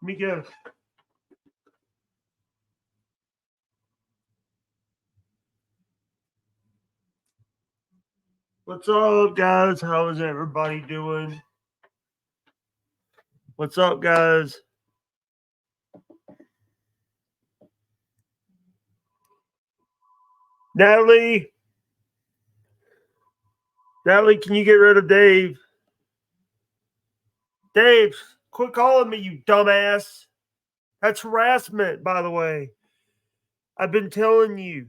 Mika. What's up, guys? How is everybody doing? What's up, guys? Natalie, can you get rid of Dave? Dave, quit calling me, you dumbass. That's harassment, by the way. I've been telling you.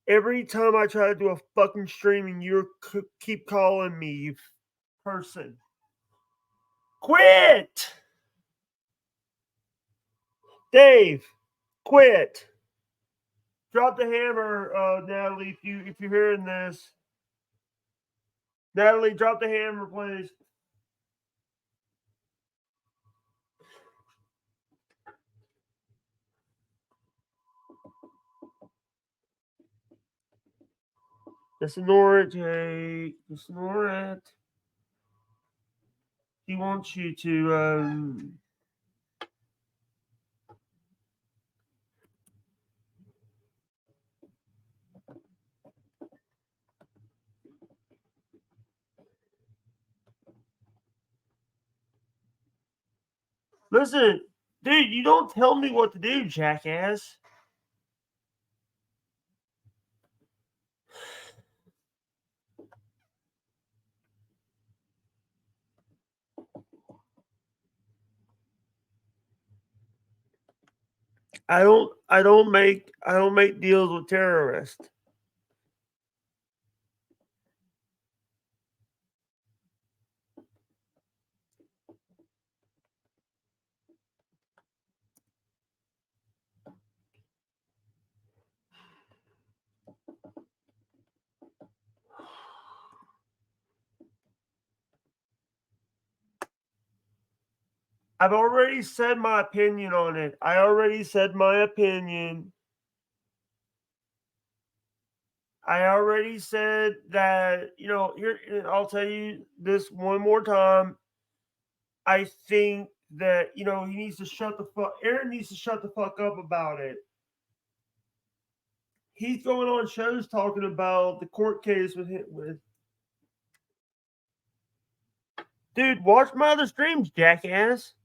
Every time I try to do a fucking stream and you keep calling me, you person. Quit! Dave, quit. Drop the hammer, Natalie, if you're hearing this. Natalie, drop the hammer, please. Just ignore it, Jake. Just ignore it. He wants you to, listen, dude, you don't tell me what to do, jackass. I don't make deals with terrorists. I've already said my opinion on it. I already said my opinion. I already said that, here, I'll tell you this one more time. I think that, he needs to Aaron needs to shut the fuck up about it. He's going on shows talking about the court case with him. Dude, watch my other streams, jackass.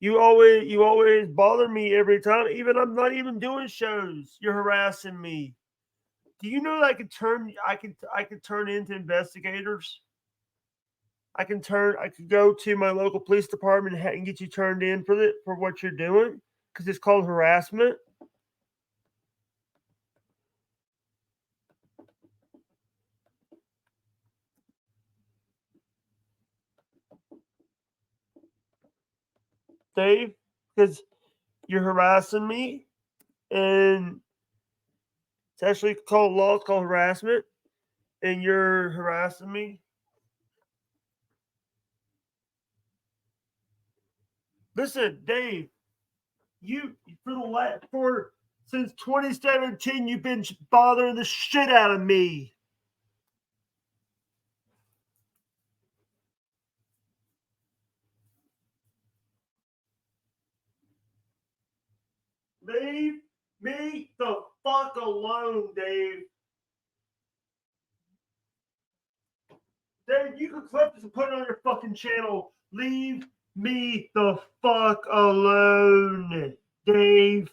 You always bother me every time. Even I'm not even doing shows. You're harassing me. Do you know that I could turn into investigators? I could go to my local police department and get you turned in for what you're doing because it's called harassment. Dave, because you're harassing me, and it's actually called law. It's called harassment, and you're harassing me. Listen, Dave, you for since 2017, you've been bothering the shit out of me. Leave me the fuck alone, Dave. Dave, you can clip this and put it on your fucking channel. Leave me the fuck alone, Dave.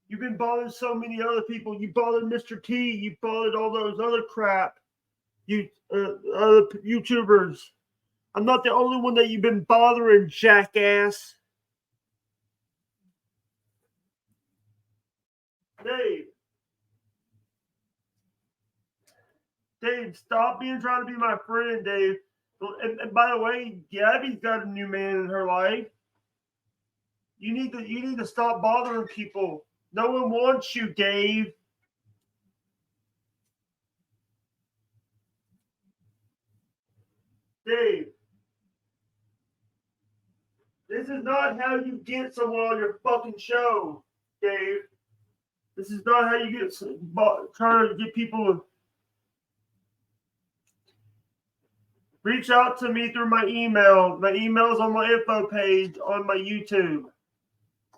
You've been bothering so many other people. You bothered Mr. T. You bothered all those other crap. You other YouTubers. I'm not the only one that you've been bothering, jackass. Dave. Dave, stop trying to be my friend, Dave. And by the way, Gabby's got a new man in her life. You need to stop bothering people. No one wants you, Dave. Dave, this is not how you get someone on your fucking show, Dave. This is not how you get trying to get people. Reach out to me through my email. My email's on my info page on my YouTube.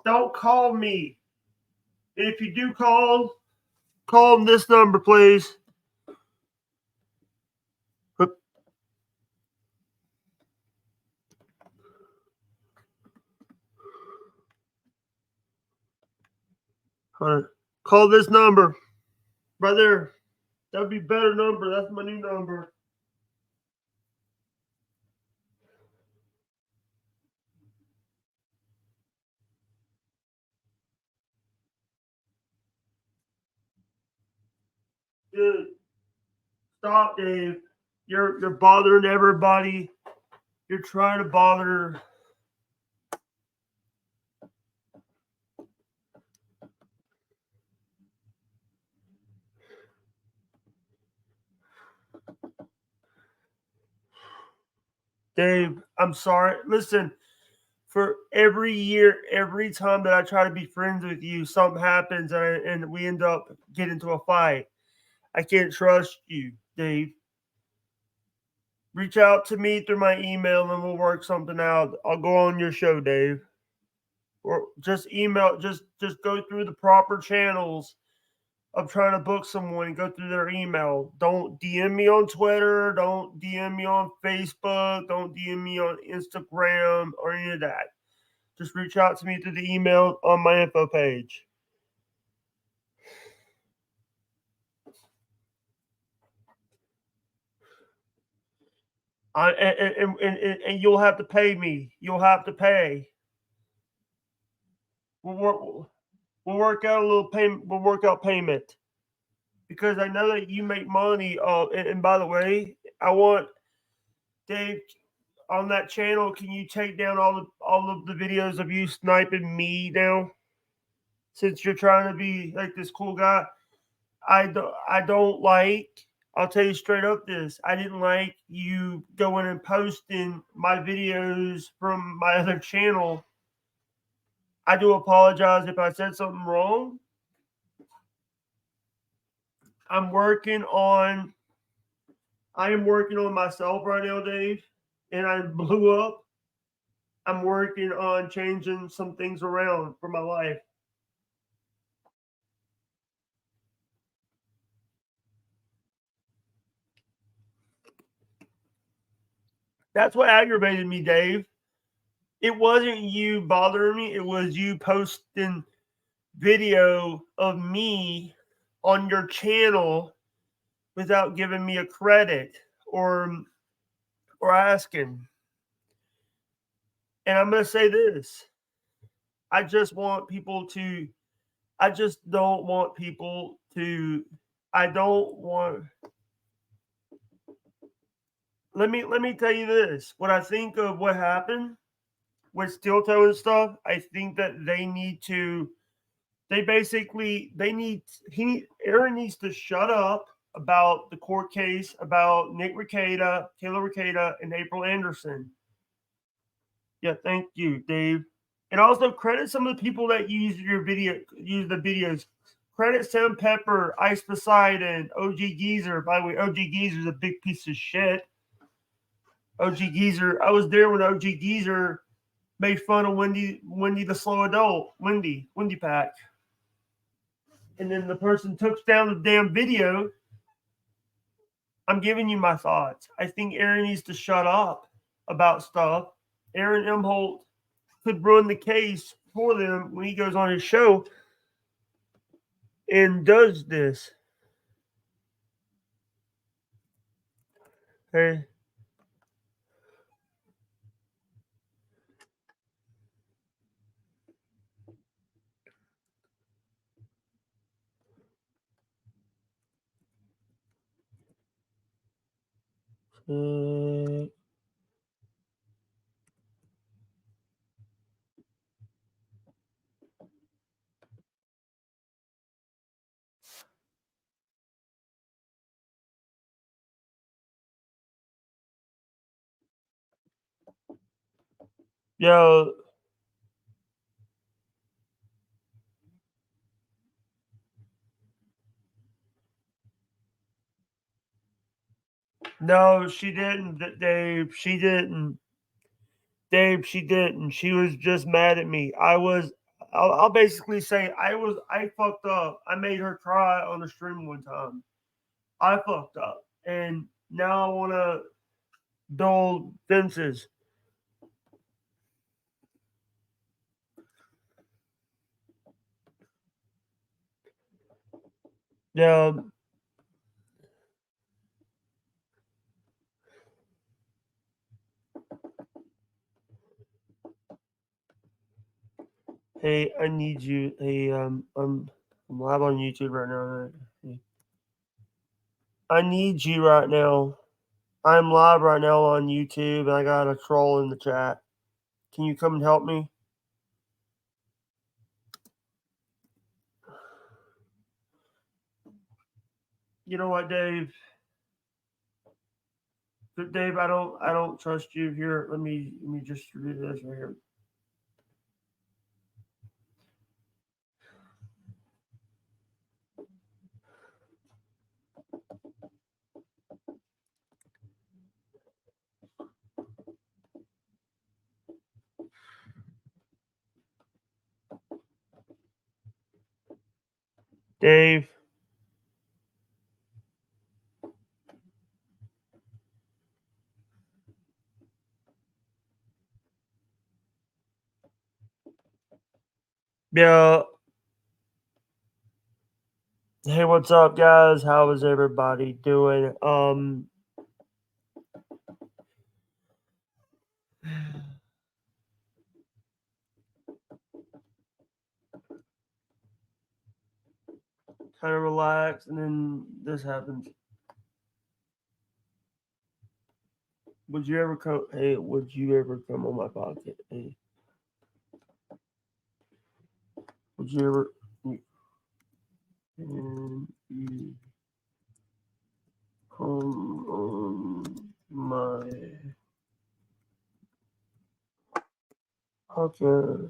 Don't call me. And if you do call this number, please. Call this number right there. That would be a better number. That's my new number. Dude, stop, Dave. You're bothering everybody. You're trying to bother. Dave, I'm sorry. Listen, for every year, every time that I try to be friends with you, something happens and we end up getting into a fight. I can't trust you, Dave. Reach out to me through my email and we'll work something out. I'll go on your show, Dave. Or just email, just go through the proper channels of trying to book someone and go through their email. Don't DM me on Twitter. Don't DM me on Facebook. Don't DM me on Instagram or any of that. Just reach out to me through the email on my info page. And you'll have to pay me. You'll have to pay. We'll work out a little payment. We'll work out payment because I know that you make money. And by the way, I want Dave on that channel. Can you take down all of the videos of you sniping me now? Since you're trying to be like this cool guy, I don't like. I'll tell you straight up this. I didn't like you going and posting my videos from my other channel. I do apologize if I said something wrong. I am working on myself right now, Dave, and I blew up. I'm working on changing some things around for my life. That's what aggravated me, Dave. It wasn't you bothering me. It was you posting video of me on your channel without giving me a credit or asking. And I'm going to say this. I just don't want people to let me tell you this. What I think of what happened with steel toe and stuff, I think that they need to. Aaron needs to shut up about the court case about Nick Rekieta, Taylor Rekieta, and April Anderson. Yeah, thank you, Dave. And also credit some of the people that use the videos. Credit Sam Pepper, Ice Poseidon, OG Geezer. By the way, OG Geezer's a big piece of shit. OG Geezer, I was there when OG Geezer made fun of Wendy the slow adult, Wendy Pack. And then the person took down the damn video. I'm giving you my thoughts. I think Aaron needs to shut up about stuff. Aaron Imholt could ruin the case for them when he goes on his show and does this. Hey. Yo. No, she didn't, Dave. She didn't. Dave, she didn't. She was just mad at me. I'll basically say I fucked up. I made her cry on the stream one time. I fucked up. And now I want to dull fences. Yeah. Hey, I need you. Hey, I'm live on YouTube right now. I need you right now. I'm live right now on YouTube, and I got a troll in the chat. Can you come and help me? You know what, Dave? Dave, I don't trust you here. Let me just do this right here. Dave. Yeah. Hey, what's up, guys? How is everybody doing? Kind of relax, and then this happens. Would you ever come? Hey, would you ever come on my podcast? Hey, would you ever? Can you come on my podcast?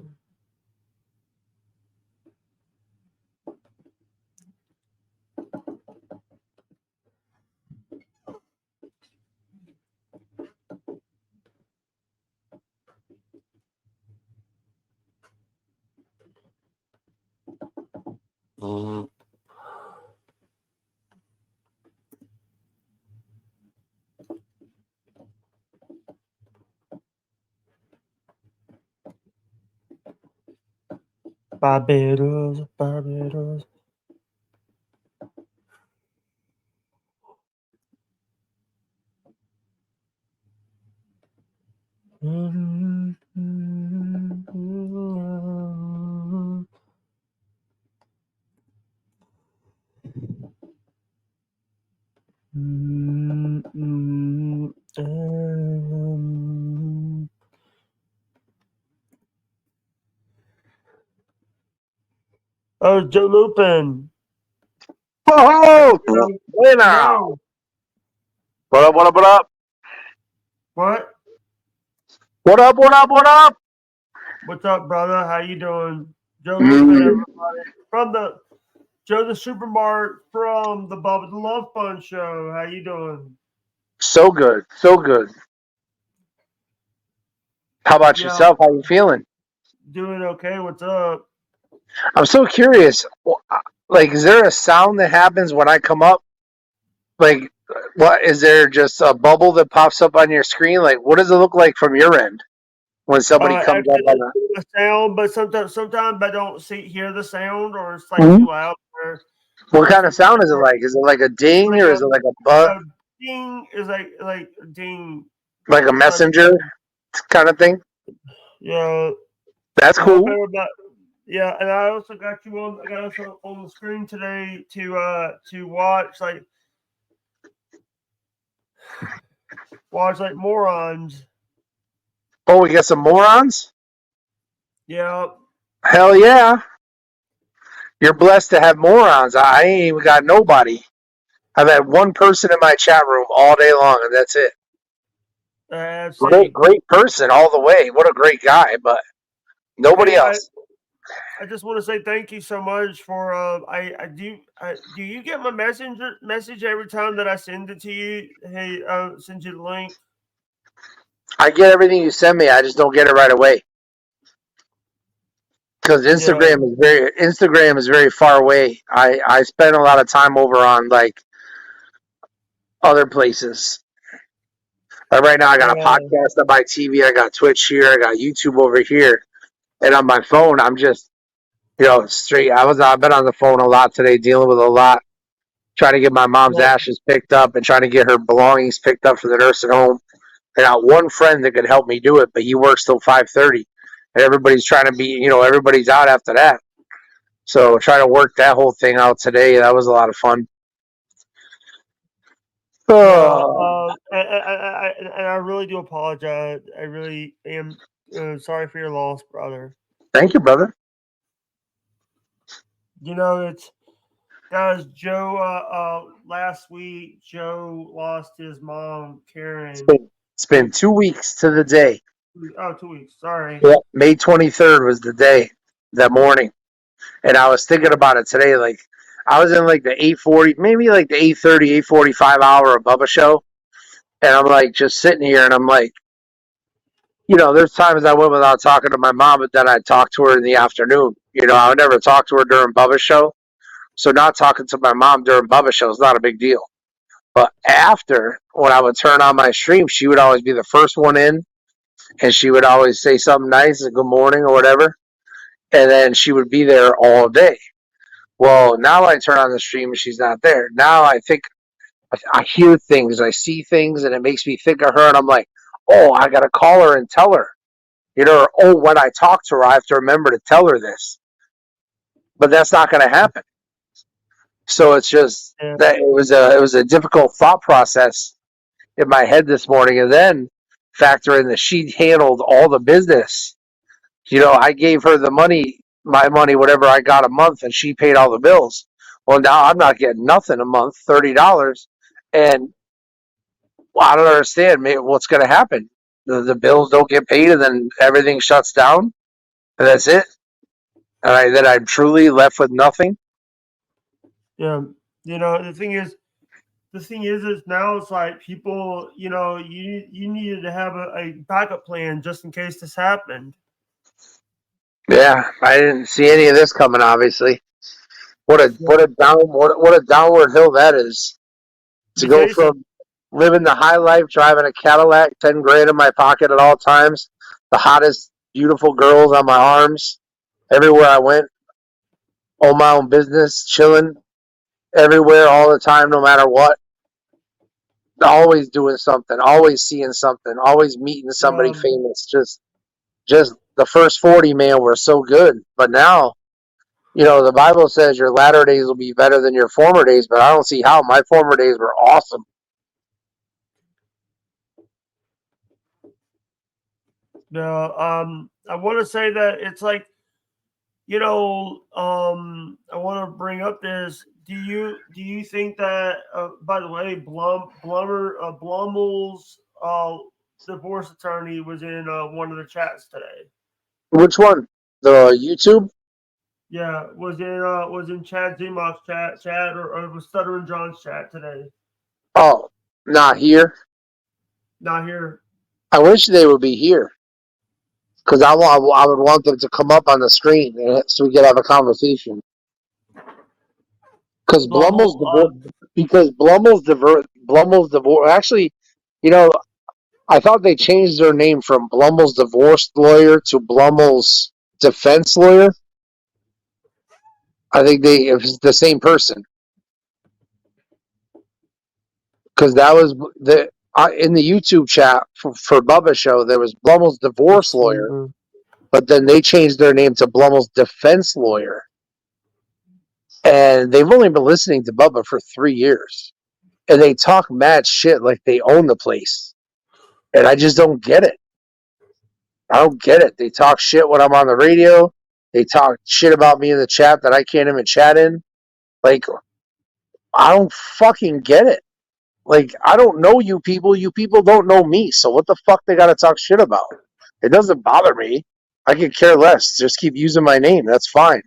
Barbados, Barbados. Oh, Joe Lupin. Oh, Joe. hey now. Joe. What up, what up, what up? What? What up, what up, what up? What's up, brother? How you doing? Joe Lupin, Mm, everybody. From the Joe the Supermart from the Bubba the Love Fun show. How you doing? so good, so good. How about Yeah, yourself? How you feeling? doing okay. What's up? I'm so curious. Like, is there a sound that happens when I come up? Like, what is there just a bubble that pops up on your screen? Like, what does it look like from your end when somebody comes up on Actually, the sound, but sometimes I don't hear the sound, or it's like the? too loud. What kind of Sometimes sound is it like? Is it like a ding like or is it like a butt, a ding is like ding. like a Sometimes, messenger kind of thing? yeah, That's a little cool. bit about. Yeah, and I also got you on. I got us on the screen today to watch like morons. Oh, we got some morons? Yeah, Hell yeah. You're blessed to have morons. I ain't even got nobody. I've had one person in my chat room all day long, and that's it. Great, see. great person all the way. What a great guy, but nobody Hey, else. I just want to say thank you so much for do you get my message every time that I send it to you? Hey, send you the link. I get everything you send me. I just don't get it right away because Yeah, Instagram is very far away. I spend a lot of time over on like other places. Like right now, I got a yeah, podcast on my TV. I got Twitch here. I got YouTube over here, and on my phone, I'm just straight. I've been on the phone a lot today, dealing with a lot, trying to get my mom's yeah, ashes picked up and trying to get her belongings picked up for the nursing home. I got one friend that could help me do it, but he works till 5:30, and everybody's trying to be, everybody's out after that. So trying to work that whole thing out today. That was a lot of fun. yeah. Oh, And I really do apologize. I really am sorry for your loss, brother. thank you, brother. It's guys. Joe. Last week, Joe lost his mom, It's Karen. been it's been 2 weeks to the day. Oh, 2 weeks. Sorry. Yeah, May 23rd was the day, that morning, and I was thinking about it today. Like I was in like the 8:40, maybe like the 8:30, 8:45 hour of Bubba show, and I'm like just sitting here, and I'm like, there's times I went without talking to my mom, but then I'd talk to her in the afternoon. I would never talk to her during Bubba's show. So not talking to my mom during Bubba's show is not a big deal. But after, when I would turn on my stream, she would always be the first one in, and she would always say something nice, a good morning or whatever. And then she would be there all day. Well, now I turn on the stream and she's not there. Now I think I hear things, I see things, and it makes me think of her. And I'm like, oh, I got to call her and tell her. Or, oh, when I talk to her, I have to remember to tell her this. But that's not going to happen. So it's just Yeah. that it was a difficult thought process in my head this morning, and then factor in that she handled all the business. I gave her the money, my money, whatever I got a month, and she paid all the bills. Well, now I'm not getting nothing a month, $30, and well, I don't understand. What's going to happen? The bills don't get paid, and then everything shuts down, and that's it. And then I'm truly left with nothing. Yeah. The thing is now it's like people, you needed to have a backup plan just in case this happened. Yeah, I didn't see any of this coming. Obviously, what a downward hill that is. Let To me tell go you something. from living the high life, driving a Cadillac, 10 grand in my pocket at all times, the hottest, beautiful girls on my arms, everywhere I went, own my own business, chilling everywhere all the time, no matter what. Always doing something, always seeing something, always meeting somebody Um, famous. Just the first 40, man, were so good. But now, the Bible says your latter days will be better than your former days, but I don't see how. My former days were awesome. no, I want to say that it's like I want to bring up this. Do you think that? By the way, Blummel's divorce attorney was in one of the chats today. Which one? The YouTube? Yeah, was in Chad Zumach's chat, or was Stuttering John's chat today. Oh, not here. Not here. I wish they would be here because I would want them to come up on the screen so we could have a conversation. Because Blummel's Blummel, divorce. Actually, you know, I thought they changed their name from Blummel's divorce lawyer to Blummel's defense lawyer. I think it was the same person because that was in the YouTube chat for Bubba Show. There was Blummel's divorce lawyer, but then they changed their name to Blummel's defense lawyer. And they've only been listening to Bubba for 3 years. And they talk mad shit like they own the place. And I just don't get it. I don't get it. They talk shit when I'm on the radio. They talk shit about me in the chat that I can't even chat in. Like, I don't fucking get it. Like, I don't know you people. You people don't know me. So what the fuck they gotta talk shit about? It doesn't bother me. I could care less. Just keep using my name. That's fine.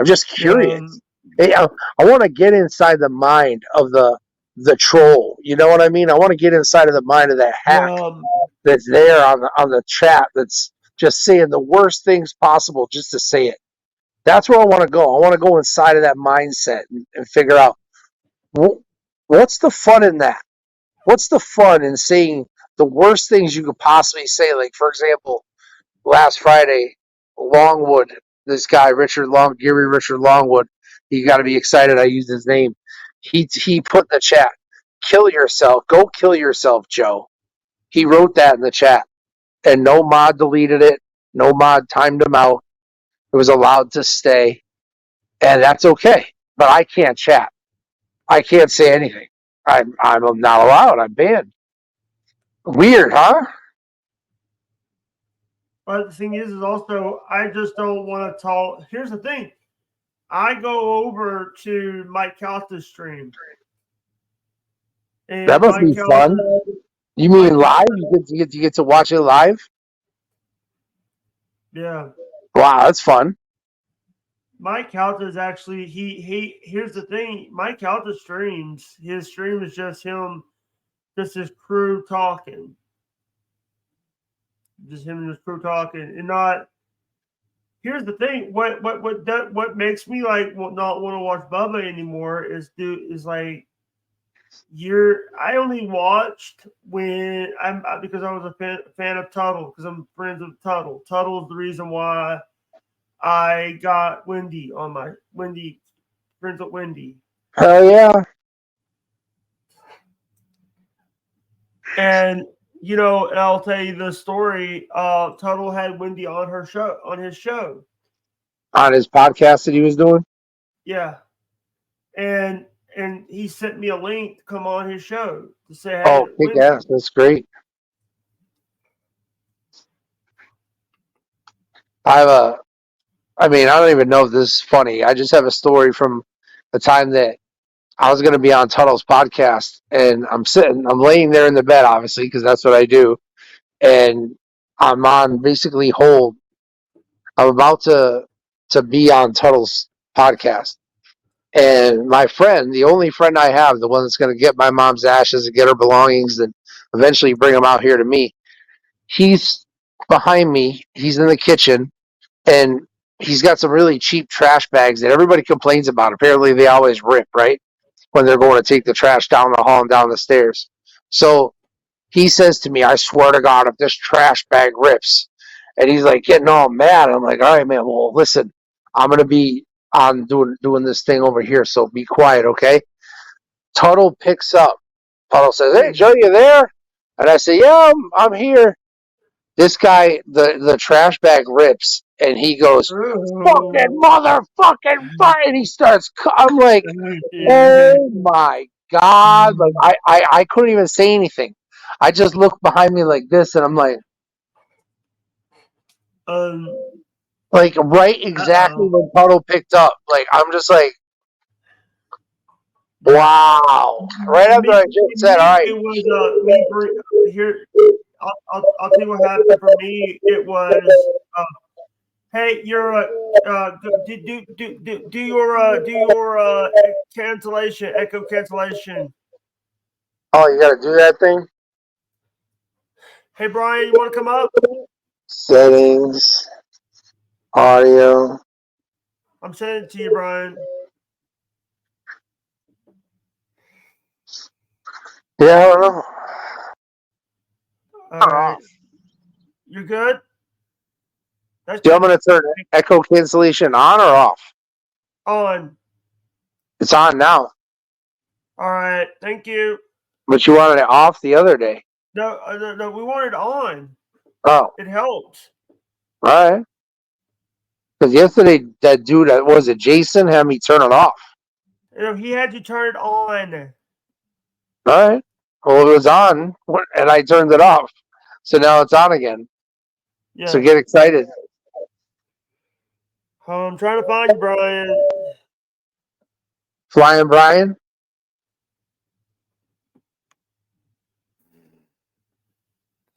I'm just curious. Hey, I want to get inside the mind of the troll. You know what I mean? I want to get inside of the mind of that hack that's there on the chat that's just saying the worst things possible just to say it. That's where I want to go. I want to go inside of that mindset and figure out what's the fun in that? What's the fun in saying the worst things you could possibly say? Like, for example, last Friday, Longwood, this guy, Gary Richard Longwood, you got to be excited I used his name. He put in the chat, kill yourself. Go kill yourself, Joe. He wrote that in the chat. And no mod deleted it. No mod timed him out. It was allowed to stay. And that's okay. But I can't chat. I can't say anything. I'm not allowed. I'm banned. Weird, huh? But the thing is also, I just don't want to talk. Here's the thing. I go over to Mike Calta's stream. And that must be fun. You mean live? You get to watch it live? Yeah. Wow, that's fun. Mike Calta is actually he. Here's the thing. Mike Calta streams. His stream is just him, just his crew talking. Just him and his crew talking, and not. Here's the thing. What makes me like not want to watch Bubba anymore is like I only watched when because I was a fan of Tuttle because I'm friends with Tuttle. Tuttle is the reason why I got Wendy on my friends with Wendy. Hell yeah. And I'll tell you the story. Tuttle had Wendy on his show. On his podcast that he was doing? Yeah. And he sent me a link to come on his show to say, hey, oh, kick ass. That's great. I don't even know if this is funny. I just have a story from the time that I was going to be on Tuttle's podcast, and I'm laying there in the bed, obviously, because that's what I do, and I'm on basically hold. I'm about to be on Tuttle's podcast, and my friend, the only friend I have, the one that's going to get my mom's ashes and get her belongings and eventually bring them out here to me, he's behind me. He's in the kitchen, and he's got some really cheap trash bags that everybody complains about. Apparently, they always rip, right? When they're going to take the trash down the hall and down the stairs. So he says to me, I swear to God, if this trash bag rips, and he's like getting all mad. I'm like, all right, man, well, listen, I'm going to be on doing this thing over here, so be quiet, okay? Tuttle picks up. Tuttle says, hey, Joe, you there? And I say, yeah, I'm here. This guy, the trash bag rips, and he goes, fucking motherfucking fire, and he starts, I'm like, oh my God. Like, I couldn't even say anything. I just looked behind me like this, and I'm like, Like right exactly when Puddle picked up. Like I'm just like, wow. Right after I just said, all right. It was here. I'll tell you what happened for me. It was hey, you're do your cancellation echo cancellation. Oh, you gotta do that thing? Hey Brian, you want to come up? Settings, audio. I'm sending it to you, Brian. Yeah, I don't know. All right, you're good. That's Do you good. want me to turn echo cancellation on or off? On. It's on now. All right, thank you. But you wanted it off the other day. No, we want it on. Oh, It helps. all right. Because yesterday, that dude, was it Jason, had me turn it off. He had to turn it on. All right. Well, it was on, and I turned it off. So now it's on again. Yeah. So get excited. I'm trying to find you, Brian. Flying Brian?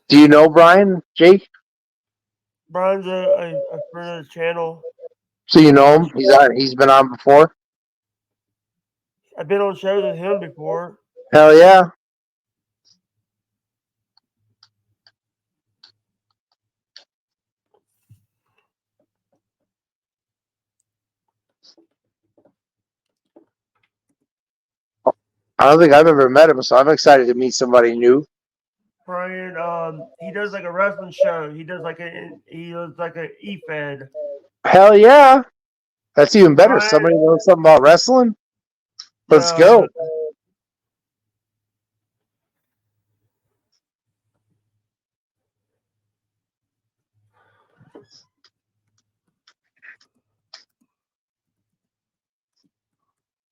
Do you know Brian, Jake? Brian's a friend of the channel. So you know him? He's been on before? I've been on shows with him before. Hell yeah. I don't think I've ever met him, so I'm excited to meet somebody new. Brian, he does like a wrestling show. He does like a E-Fed. Hell yeah. That's even better. Brian, Somebody knows something about wrestling? Let's go.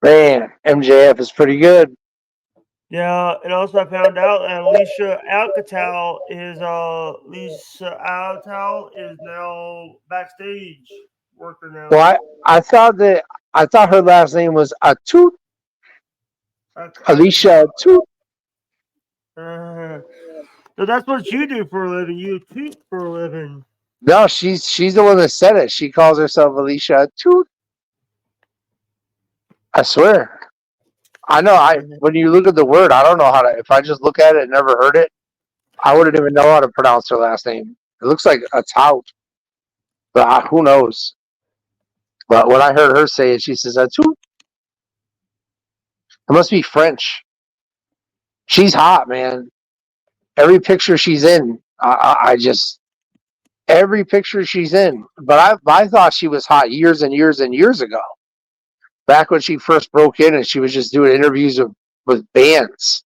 Man, MJF is pretty good. Yeah, and also I found out that Lisa Alcatal is now backstage worker now. Well, I thought her last name was Atoot. Alicia Atoot. So that's what you do for a living. You toot for a living. No, she's the one that said it. She calls herself Alicia Atoot. I swear. I know. When you look at the word, I don't know how to. If I just look at it and never heard it, I wouldn't even know how to pronounce her last name. It looks like a tout, but who knows? But when I heard her say it, she says a tout. It must be French. She's hot, man. Every picture she's in, I just every picture she's in. But I thought she was hot years and years and years ago. Back when she first broke in and she was just doing interviews with bands.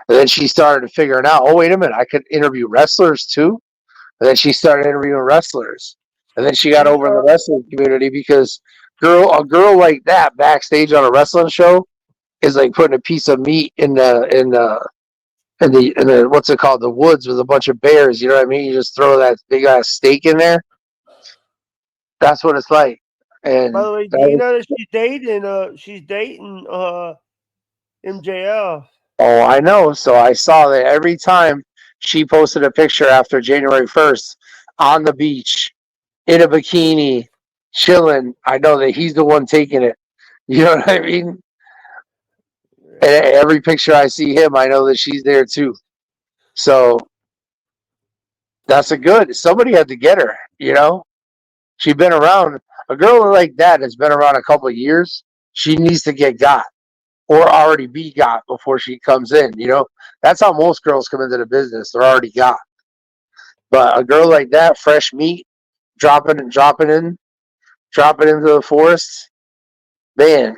And then she started figuring out, oh, wait a minute, I could interview wrestlers too. And then she started interviewing wrestlers. And then she got over in the wrestling community because a girl like that backstage on a wrestling show is like putting a piece of meat in the what's it called, the woods with a bunch of bears. You know what I mean? You just throw that big ass steak in there. That's what it's like. And by the way, do you know that she's dating MJF? Oh, I know. So I saw that every time she posted a picture after January 1st on the beach in a bikini, chilling, I know that he's the one taking it. You know what I mean? And every picture I see him, I know that she's there too. So that's somebody had to get her, you know? She's been around. A girl like that has been around a couple of years. She needs to get got or already be got before she comes in, you know? That's how most girls come into the business. They're already got. But a girl like that, fresh meat, dropping into the forest, man.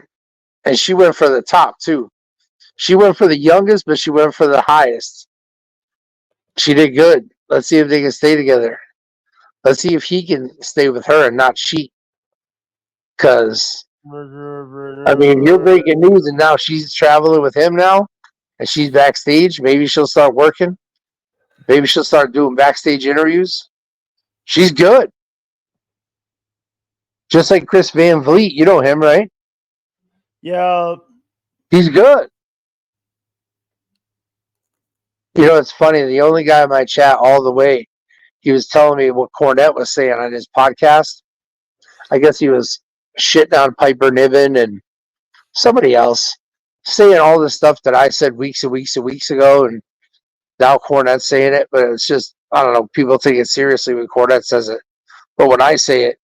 And she went for the top too. She went for the youngest, but she went for the highest. She did good. Let's see if they can stay together. Let's see if he can stay with her and not cheat. Because, I mean, you're breaking news, and now she's traveling with him now, and she's backstage. Maybe she'll start working. Maybe she'll start doing backstage interviews. She's good. Just like Chris Van Vliet. You know him, right? Yeah. He's good. You know, it's funny. The only guy in my chat all the way, he was telling me what Cornette was saying on his podcast. I guess he was shitting on Piper Niven and somebody else, saying all the stuff that I said weeks and weeks and weeks ago, and now Cornette's saying it. But it's just, I don't know. People take it seriously when Cornette says it, but when I say it,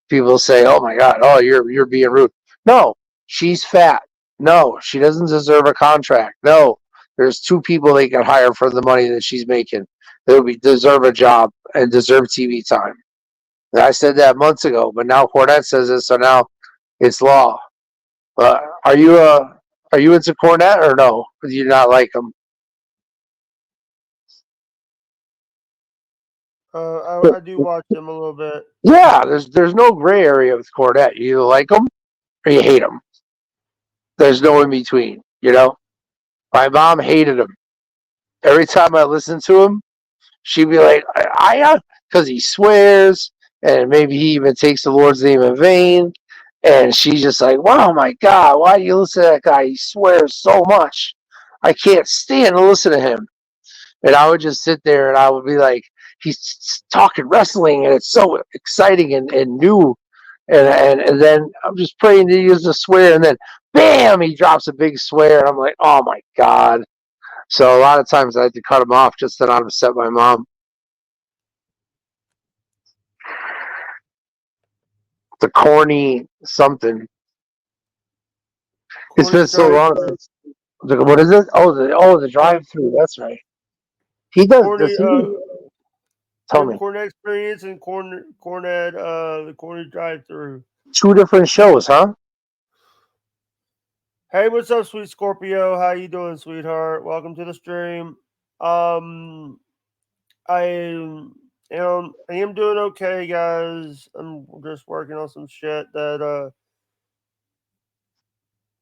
people say, "Oh my God, oh you're being rude." No, she's fat. No, she doesn't deserve a contract. No, there's two people they can hire for the money that she's making. They would deserve a job and deserve TV time. And I said that months ago, but now Cornette says it, so now it's law. But are you into Cornette or no? Do you not like him? I do watch him a little bit. Yeah, there's no gray area with Cornette. You either like him or you hate him. There's no in between. You know, my mom hated him. Every time I listened to him, she'd be like, "I," because he swears, and maybe he even takes the Lord's name in vain. And she's just like, "Wow, my God, why do you listen to that guy? He swears so much. I can't stand to listen to him." And I would just sit there and I would be like, he's talking wrestling and it's so exciting and new. And then I'm just praying to use a swear, and then bam, he drops a big swear, and I'm like, oh my God. So a lot of times I had to cut him off just to not upset my mom. The corny something. It's been so long since. What is it? The drive-through. That's right. He does. Does he? Tell me. Cornet Experience and Cornet the Cornet Drive-Through. Two different shows, huh? Hey, what's up, sweet Scorpio? How you doing, sweetheart? Welcome to the stream. I am doing okay, guys. I'm just working on some shit that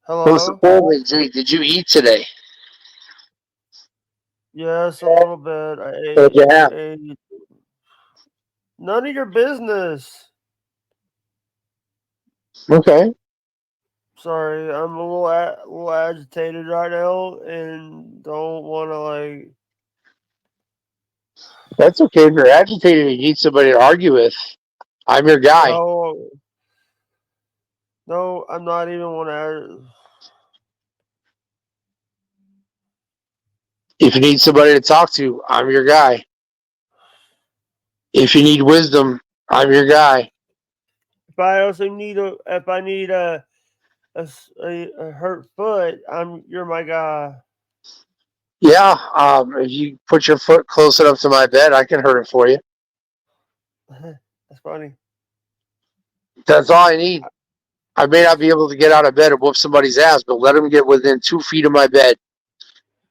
hello. So, Jake, did you eat today? Yes, a little bit. I ate. What'd you have? None of your business. Okay. Sorry, I'm a little agitated right now and don't want to like. That's okay. If you're agitated and you need somebody to argue with, I'm your guy. No, I'm not even want to. If you need somebody to talk to, I'm your guy. If you need wisdom, I'm your guy. If I need a hurt foot, you're my guy. Yeah, if you put your foot close enough to my bed, I can hurt it for you. That's funny. That's all I need. I may not be able to get out of bed and whoop somebody's ass, but let them get within 2 feet of my bed,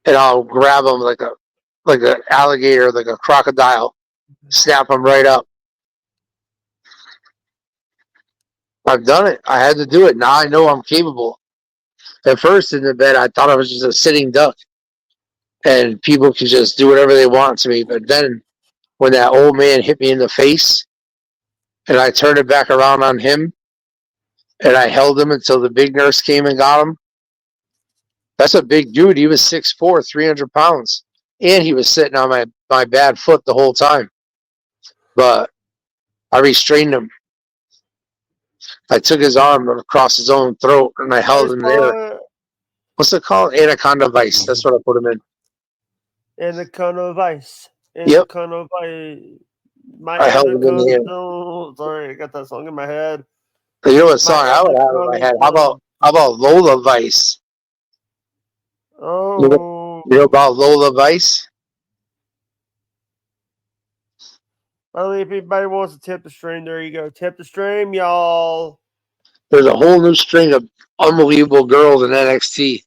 and I'll grab them like an alligator, like a crocodile, snap them right up. I've done it. I had to do it. Now I know I'm capable. At first in the bed, I thought I was just a sitting duck, and people could just do whatever they want to me. But then, when that old man hit me in the face, and I turned it back around on him, and I held him until the big nurse came and got him. That's a big dude. He was 6'4", 300 pounds, and he was sitting on my bad foot the whole time. But I restrained him. I took his arm across his own throat, and I held him there. What's it called? Anaconda vice. That's what I put him in. Anaconda vice. Yep. Anaconda vice. I held him in the air. Sorry, I got that song in my head. You know what song I would have in my head? How about Lola Vice? Oh. You know about Lola Vice? Well, if anybody wants to tip the stream, there you go. Tip the stream, y'all. There's a whole new string of unbelievable girls in NXT.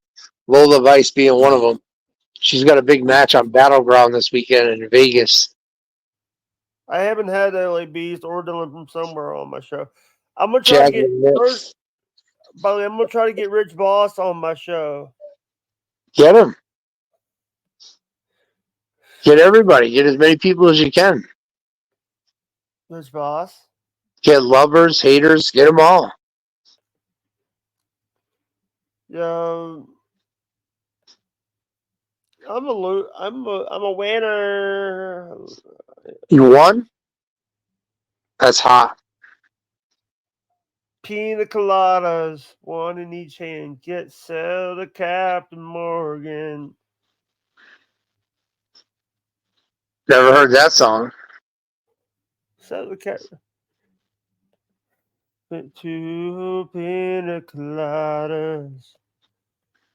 Lola Vice being one of them. She's got a big match on Battleground this weekend in Vegas. I haven't had LA Beast or Dylan from somewhere on my show. I'm gonna try to get first. By the way, I'm gonna try to get Rich Boss on my show. Get him. Get everybody. Get as many people as you can. Rich Boss. Get lovers, haters, get them all. Yeah, I'm a winner. You won? That's hot. Pina coladas, one in each hand. Get sell to Captain Morgan. Never heard that song. Sell the Captain. Two pina coladas,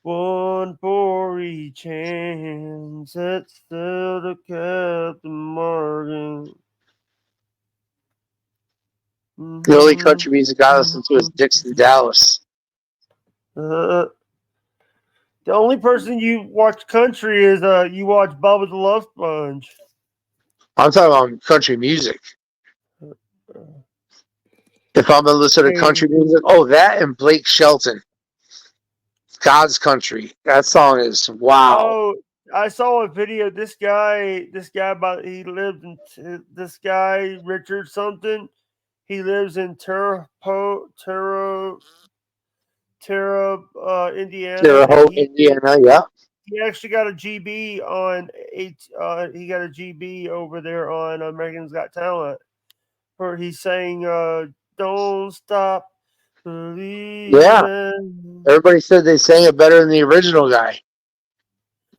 one for each hand. Set sell to Captain Morgan. The only country music I listen to is Dixon Dallas. The only person you watch country is you watch Bubba the Love Sponge. I'm talking about country music. If I'm gonna listen to country music, that and Blake Shelton, God's Country. That song is wow. Oh, I saw a video. This guy, he lives in this guy Richard something. He lives in Terre, Indiana. Terre Haute, Indiana. Yeah. He actually got a GB on he got a GB over there on Americans Got Talent, where he's saying, "Don't stop believing." Yeah. Everybody said they sang it better than the original guy.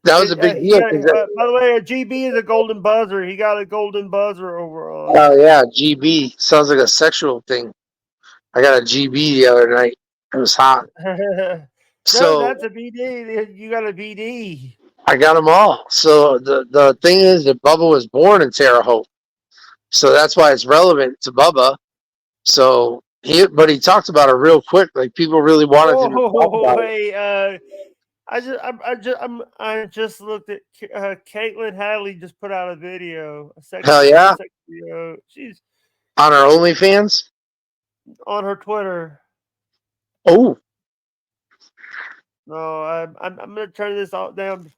That was a big deal. By the way, a GB is a golden buzzer. He got a golden buzzer over on. Oh yeah, GB sounds like a sexual thing. I got a GB the other night. It was hot. No, that's a BD. You got a BD. I got them all. So the thing is that Bubba was born in Terre Haute, so that's why it's relevant to Bubba. So he talked about it real quick. Like people really wanted to talk about it. I just looked at Caitlin Hadley just put out a video. Hell yeah! Video. She's on her OnlyFans. On her Twitter. Oh. No, I'm gonna turn this all down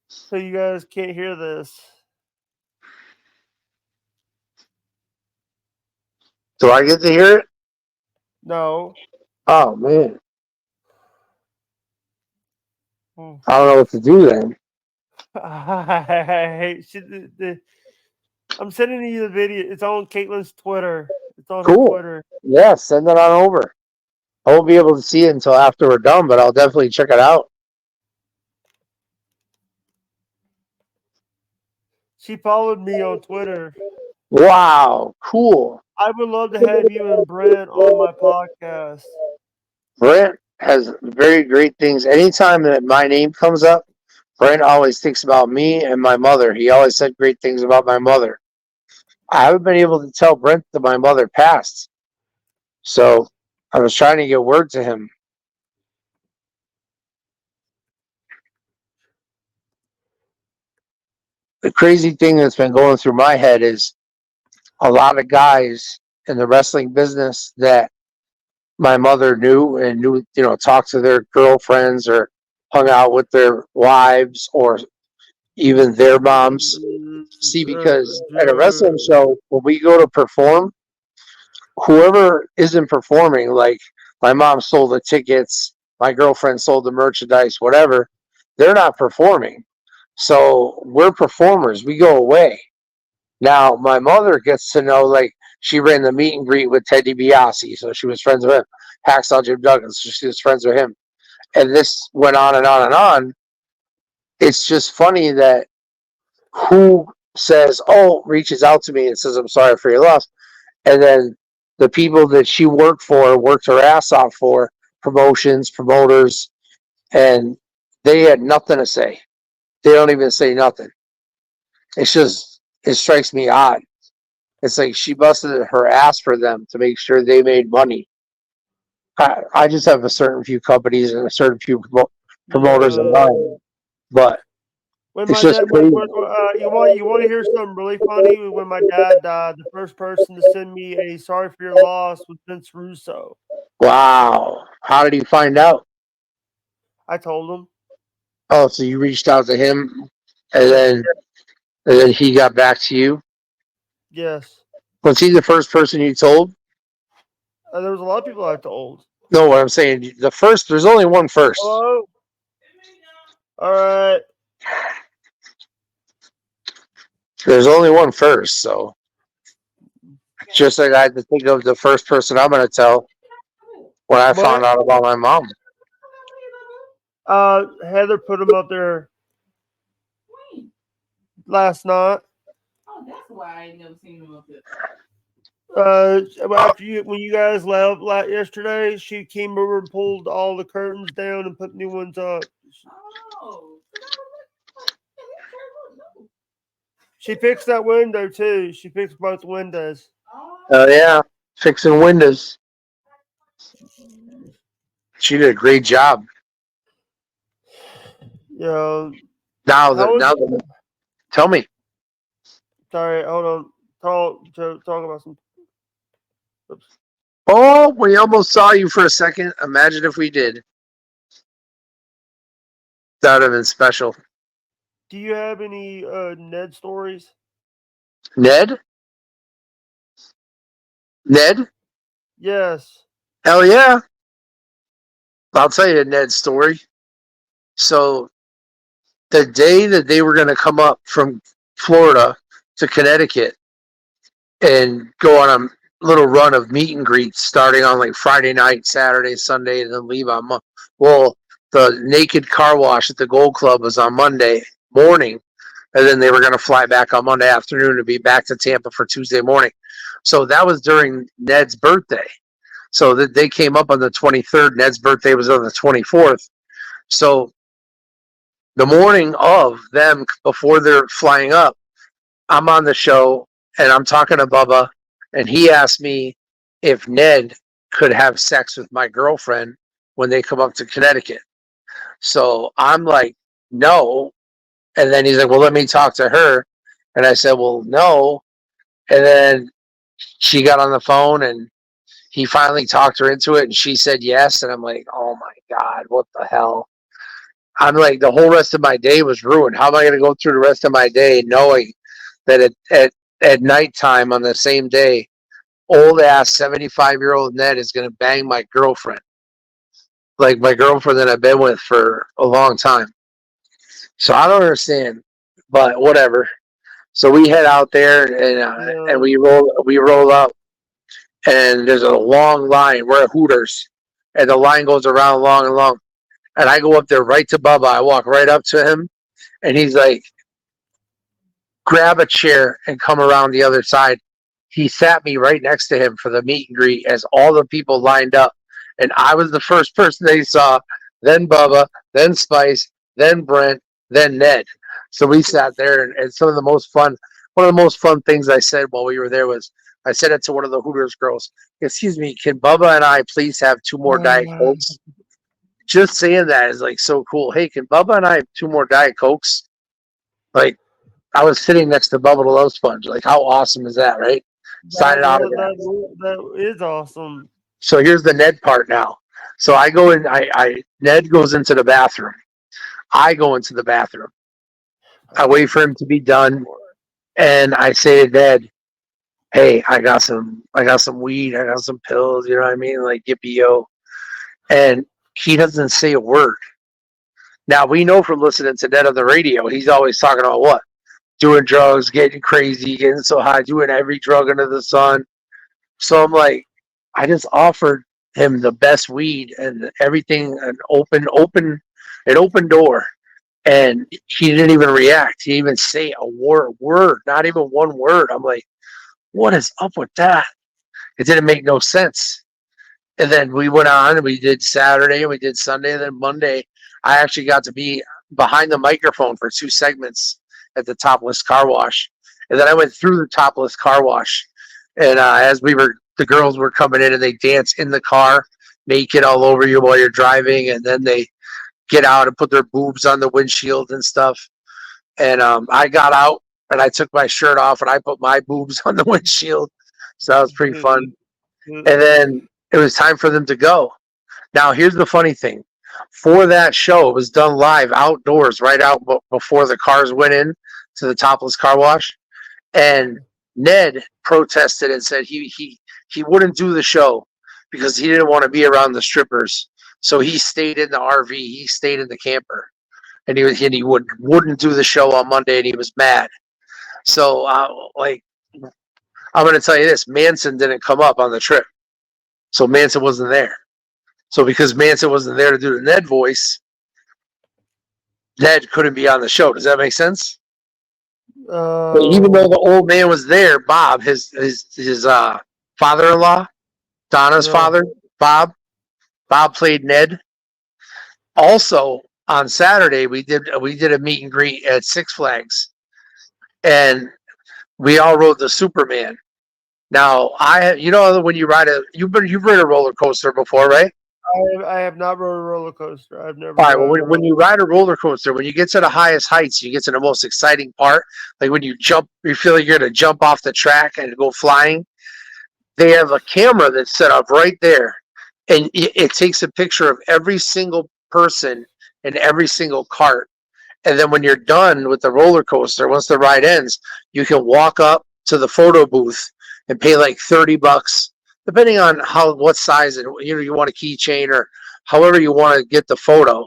so you guys can't hear this. Do I get to hear it? No. Oh man. I don't know what to do then. I'm sending you the video. It's on Caitlin's Twitter. It's on her Twitter. Yeah, send it on over. I won't be able to see it until after we're done, but I'll definitely check it out. She followed me on Twitter. Wow, cool. I would love to have you and Brent on my podcast. Brent has very great things. Anytime that my name comes up, Brent always thinks about me and my mother. He always said great things about my mother. I haven't been able to tell Brent that my mother passed. So I was trying to get word to him. The crazy thing that's been going through my head is a lot of guys in the wrestling business that my mother knew, talked to their girlfriends or hung out with their wives or even their moms. See, because at a wrestling show, when we go to perform, whoever isn't performing, like my mom sold the tickets, my girlfriend sold the merchandise, whatever, they're not performing. So we're performers. We go away. Now, my mother gets to know, like, she ran the meet and greet with Ted DiBiase, so she was friends with him. Hacksaw Jim Duggan, so she was friends with him. And this went on and on and on. It's just funny that who reaches out to me and says, I'm sorry for your loss. And then the people that she worked her ass off for, promotions, promoters, and they had nothing to say. They don't even say nothing. It strikes me odd. It's like she busted her ass for them to make sure they made money. I just have a certain few companies and a certain few promoters in mind, but it's just crazy. You want to hear something really funny? When my dad died, the first person to send me a sorry for your loss was Vince Russo. Wow! How did he find out? I told him. Oh, so you reached out to him, and then he got back to you? Yes. Was he the first person you told? There was a lot of people I told. No, what I'm saying, the first. There's only one first. Hello. All right. There's only one first, so just like I had to think of the first person I'm going to tell when I found out about my mom. Heather put him up there last night. Oh, that's why I ain't never seen him up there. After when you guys left yesterday, she came over and pulled all the curtains down and put new ones up. Oh. She fixed that window too. She fixed both windows. Oh yeah, fixing windows. She did a great job. Yeah. Now, tell me. Sorry, hold on. Talk about some. Oops. Oh, we almost saw you for a second. Imagine if we did. That would have been special. Do you have any Ned stories? Ned? Ned? Yes. Hell yeah. I'll tell you Ned's story. So, the day that they were going to come up from Florida to Connecticut and go on a little run of meet and greets starting on like Friday night, Saturday, Sunday, and then leave on Monday. Well, the naked car wash at the Gold Club was on Monday morning, and then they were going to fly back on Monday afternoon to be back to Tampa for Tuesday morning. So that was during Ned's birthday. So that they came up on the 23rd. Ned's birthday was on the 24th. So the morning of them, before they're flying up, I'm on the show and I'm talking to Bubba, and he asked me if Ned could have sex with my girlfriend when they come up to Connecticut. So I'm like, no. And then he's like, well, let me talk to her. And I said, well, no. And then she got on the phone and he finally talked her into it and she said yes. And I'm like, oh my God, what the hell? I'm like, the whole rest of my day was ruined. How am I going to go through the rest of my day knowing that at nighttime on the same day, old ass 75-year-old Ned is going to bang my girlfriend? Like my girlfriend that I've been with for a long time. So I don't understand, but whatever. So we head out there and we roll up, and there's a long line. We're at Hooters, and the line goes around long and long. And I go up there right to Bubba. I walk right up to him, and he's like, grab a chair and come around the other side. He sat me right next to him for the meet and greet as all the people lined up. And I was the first person they saw, then Bubba, then Spice, then Brent, then Ned. So we sat there, and one of the most fun things I said while we were there was, I said it to one of the Hooters girls, excuse me, can Bubba and I please have 2 more Diet Cokes? Just saying that is like so cool. Hey, can Bubba and I have 2 more Diet Cokes? Like, I was sitting next to Bubba the Love Sponge. Like, how awesome is that, right? Sign it out. That is awesome. So here's the Ned part now. So I go in, Ned goes into the bathroom. I go into the bathroom. I wait for him to be done, and I say to Ned, hey, I got some weed, I got some pills, you know what I mean? Like, yippee yo. And he doesn't say a word. Now, we know from listening to Ned on the radio, he's always talking about what? Doing drugs, getting crazy, getting so high, doing every drug under the sun. So I'm like, I just offered him the best weed and everything, an open door. And he didn't even react. He didn't even say a word, not even one word. I'm like, what is up with that? It didn't make no sense. And then we went on and we did Saturday and we did Sunday. And then Monday, I actually got to be behind the microphone for 2 segments at the Topless Car Wash. And then I went through the Topless Car Wash. And as the girls were coming in and they dance in the car naked all over you while you're driving. And then they get out and put their boobs on the windshield and stuff. And I got out and I took my shirt off and I put my boobs on the windshield. So that was pretty fun. And then it was time for them to go. Now, here's the funny thing. For that show, it was done live outdoors, right out before the cars went in to the Topless Car Wash. And Ned protested and said he wouldn't do the show because he didn't want to be around the strippers. So he stayed in the RV. He stayed in the camper, and he wouldn't do the show on Monday, and he was mad. So like I'm going to tell you this: Manson didn't come up on the trip, so Manson wasn't there. So because Manson wasn't there to do the Ned voice, Ned couldn't be on the show. Does that make sense? But even though the old man was there, Bob, his father-in-law, Donna's father, Bob played Ned. Also on Saturday, we did a meet and greet at Six Flags, and we all rode the Superman. Now when you ride you've ridden a roller coaster before, right? I have not rode a roller coaster. I've never. All right. Well, when you ride a roller coaster, when you get to the highest heights, you get to the most exciting part. Like when you jump, you feel like you're going to jump off the track and go flying. They have a camera that's set up right there, and it takes a picture of every single person and every single cart. And then when you're done with the roller coaster, once the ride ends, you can walk up to the photo booth and pay like $30, depending on what size and you want a keychain or however you want to get the photo,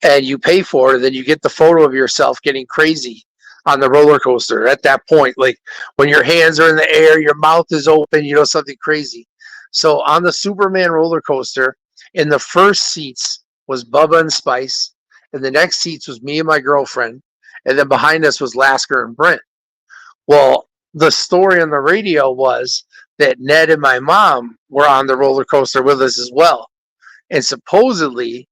and you pay for it. And then you get the photo of yourself getting crazy on the roller coaster. At that point, like when your hands are in the air, your mouth is open, something crazy. So on the Superman roller coaster, in the first seats was Bubba and Spice, and the next seats was me and my girlfriend, and then behind us was Lasker and Brent. Well, the story on the radio was that Ned and my mom were on the roller coaster with us as well. And supposedly,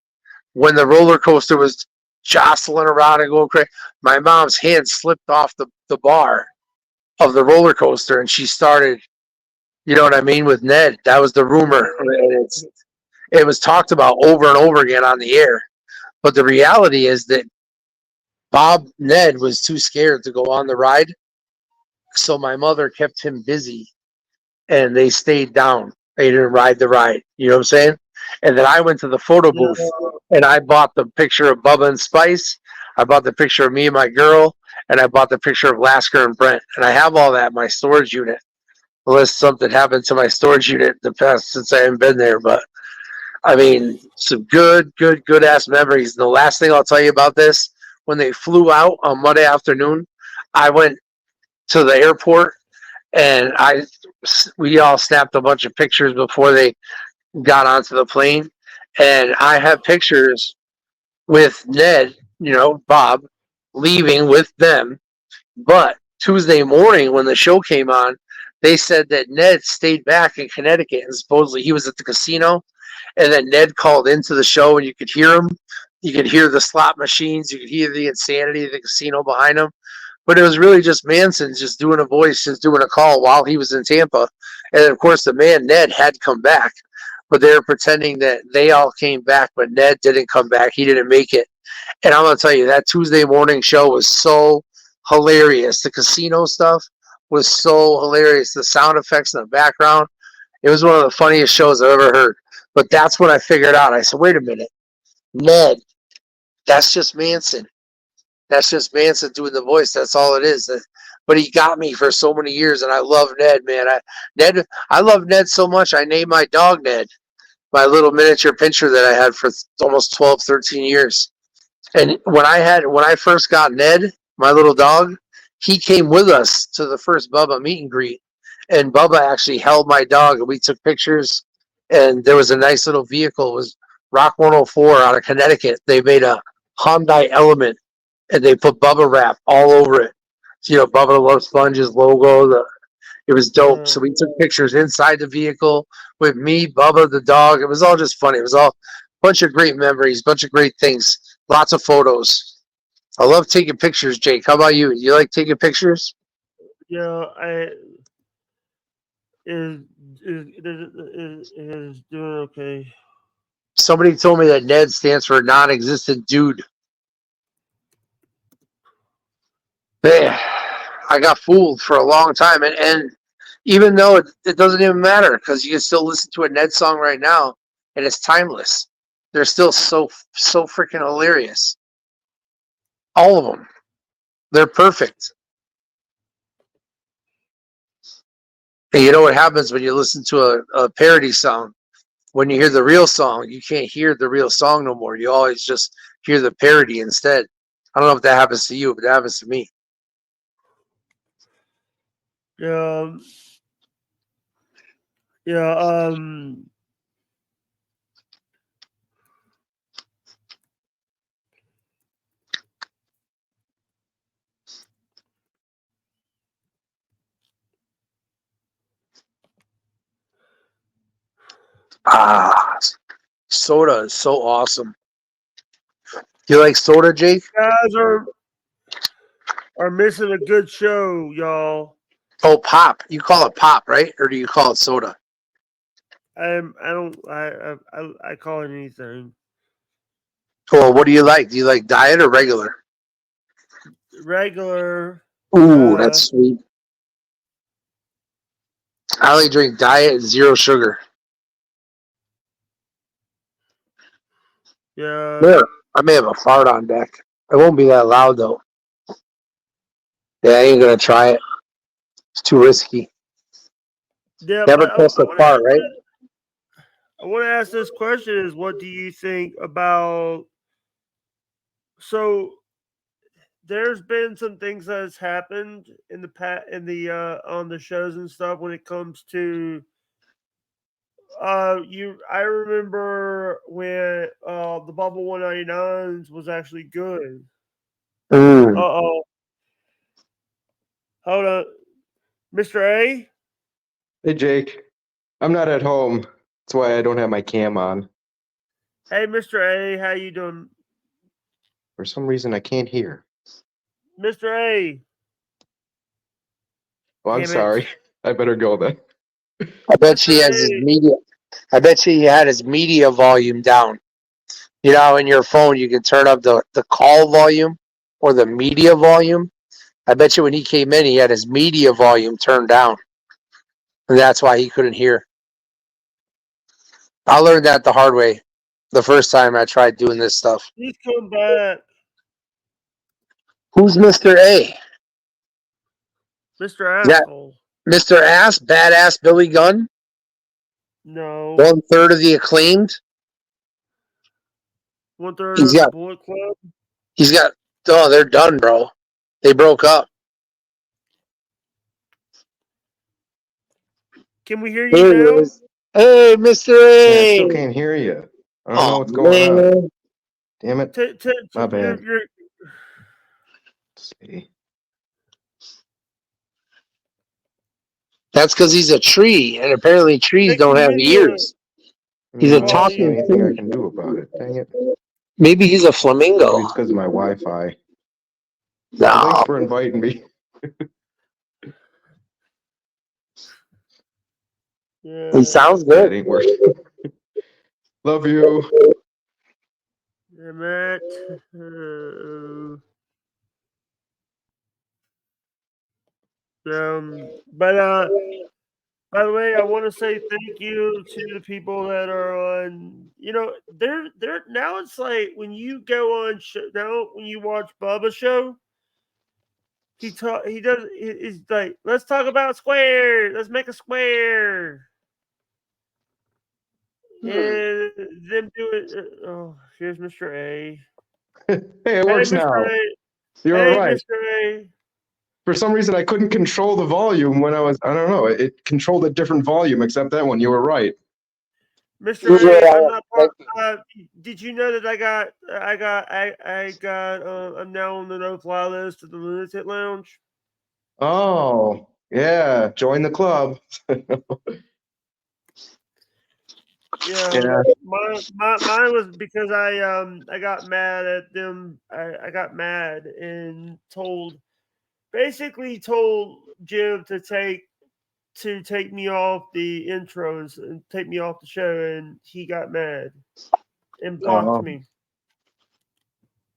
when the roller coaster was jostling around and going crazy, my mom's hand slipped off the bar of the roller coaster, and she started, you know what I mean, with Ned. That was the rumor. And it was talked about over and over again on the air. But the reality is that Ned was too scared to go on the ride. So my mother kept him busy, and they stayed down. They didn't ride the ride. You know what I'm saying? And then I went to the photo booth, and I bought the picture of Bubba and Spice. I bought the picture of me and my girl, and I bought the picture of Lasker and Brent. And I have all that in my storage unit. Unless something happened to my storage unit the past since I haven't been there. But, I mean, some good ass memories. And the last thing I'll tell you about this, when they flew out on Monday afternoon, I went to the airport, and we all snapped a bunch of pictures before they got onto the plane. And I have pictures with Ned, Bob, leaving with them. But Tuesday morning when the show came on, they said that Ned stayed back in Connecticut, and supposedly he was at the casino, and then Ned called into the show, and you could hear him. You could hear the slot machines. You could hear the insanity of the casino behind him. But it was really just Manson just doing a voice, just doing a call while he was in Tampa. And of course, the man, Ned, had come back. But they were pretending that they all came back, but Ned didn't come back. He didn't make it. And I'm going to tell you, that Tuesday morning show was so hilarious. The casino stuff was so hilarious. The sound effects in the background. It was one of the funniest shows I've ever heard. But that's when I figured out. I said, wait a minute. Ned, that's just Manson. That's just Manson doing the voice. That's all it is. But he got me for so many years, and I love Ned, man. I love Ned so much, I named my dog Ned, my little miniature pinscher that I had for almost 12, 13 years. And when I first got Ned, my little dog, he came with us to the first Bubba meet and greet. And Bubba actually held my dog, and we took pictures. And there was a nice little vehicle. It was Rock 104 out of Connecticut. They made a Hyundai Element, and they put Bubba wrap all over it. So, Bubba Love Sponge's logo. It was dope. So we took pictures inside the vehicle with me, Bubba, the dog. It was all just funny. It was all a bunch of great memories, bunch of great things, lots of photos. I love taking pictures, Jake. How about you? You like taking pictures? Yeah, is doing okay. Somebody told me that Ned stands for non-existent dude. Man, I got fooled for a long time, and even though it doesn't even matter, because you can still listen to a Ned song right now, and it's timeless. They're still so freaking hilarious. All of them. They're perfect. And you know what happens when you listen to a parody song? When you hear the real song, you can't hear the real song no more. You always just hear the parody instead. I don't know if that happens to you, but that happens to me. Yeah. Yeah. Ah, soda is so awesome. You like soda, Jake? Guys are missing a good show, y'all. Oh, pop. You call it pop, right? Or do you call it soda? I call it anything. Well, what do you like? Do you like diet or regular? Regular. Ooh, that's sweet. I only drink diet, zero sugar. Yeah. There, I may have a fart on deck. It won't be that loud though. Yeah, I ain't gonna try it. It's too risky. Yeah, Never but trust a fart, right? I want to ask this question: Is what do you think about? So there's been some things that has happened in the on the shows and stuff when it comes to I remember when the Bubble 199s was actually good. Mm. Uh-oh. Hold on. Mr. A? Hey Jake, I'm not at home. That's why I don't have my cam on. Hey Mr. A, how you doing? For some reason, I can't hear. Mr. A. Oh, I'm Damn it. sorry. I better go then. I bet she has his media. I bet she had his media volume down. You know, in your phone, you can turn up the call volume or the media volume. I bet you when he came in, he had his media volume turned down. And that's why he couldn't hear. I learned that the hard way the first time I tried doing this stuff. Please come back. Who's Mr. A? Mr. Is that Asshole. Mr. Ass, Badass Billy Gunn? No. 1/3 of the acclaimed? 1/3 He's of the got, Bullet Club. he's got, oh, they're done, bro. They broke up. Can we hear There you it now? is. Hey, Mr. Yeah, I A. still can't hear you. I don't know Oh, what's going on. man. Damn it. My bad. You're, Let's see. That's because he's a tree, and apparently trees they don't can have hear you. ears. He's I a don't see talking anything I tree. can do about it. Dang it. Maybe he's a flamingo. Maybe it's because of my Wi-Fi. No. Well, thanks for inviting me. Yeah. He sounds Yeah, it good. ain't working. Love you. Yeah, Matt. But by the way, I want to say thank you to the people that are on. You know, they're now. It's like when you go on now when you watch Bubba show, he's like, let's talk about square. Let's make a square. And them do it. Oh, here's Mr. A. Hey, it Hey, works Mr. now. A. You're Hey, all right. Mr. A. For some reason, I couldn't control the volume when I don't know, it controlled a different volume except that one. You were right. Mr. He's where A, I I'm am. not part. Thank you. Did you know that I got I'm now on the no-fly list of the Lunatic Lounge. Oh, yeah. Join the club. Yeah, Yeah. mine was because I got mad at them. I got mad and basically told Jim to take me off the intros and take me off the show, and he got mad and blocked Oh, me.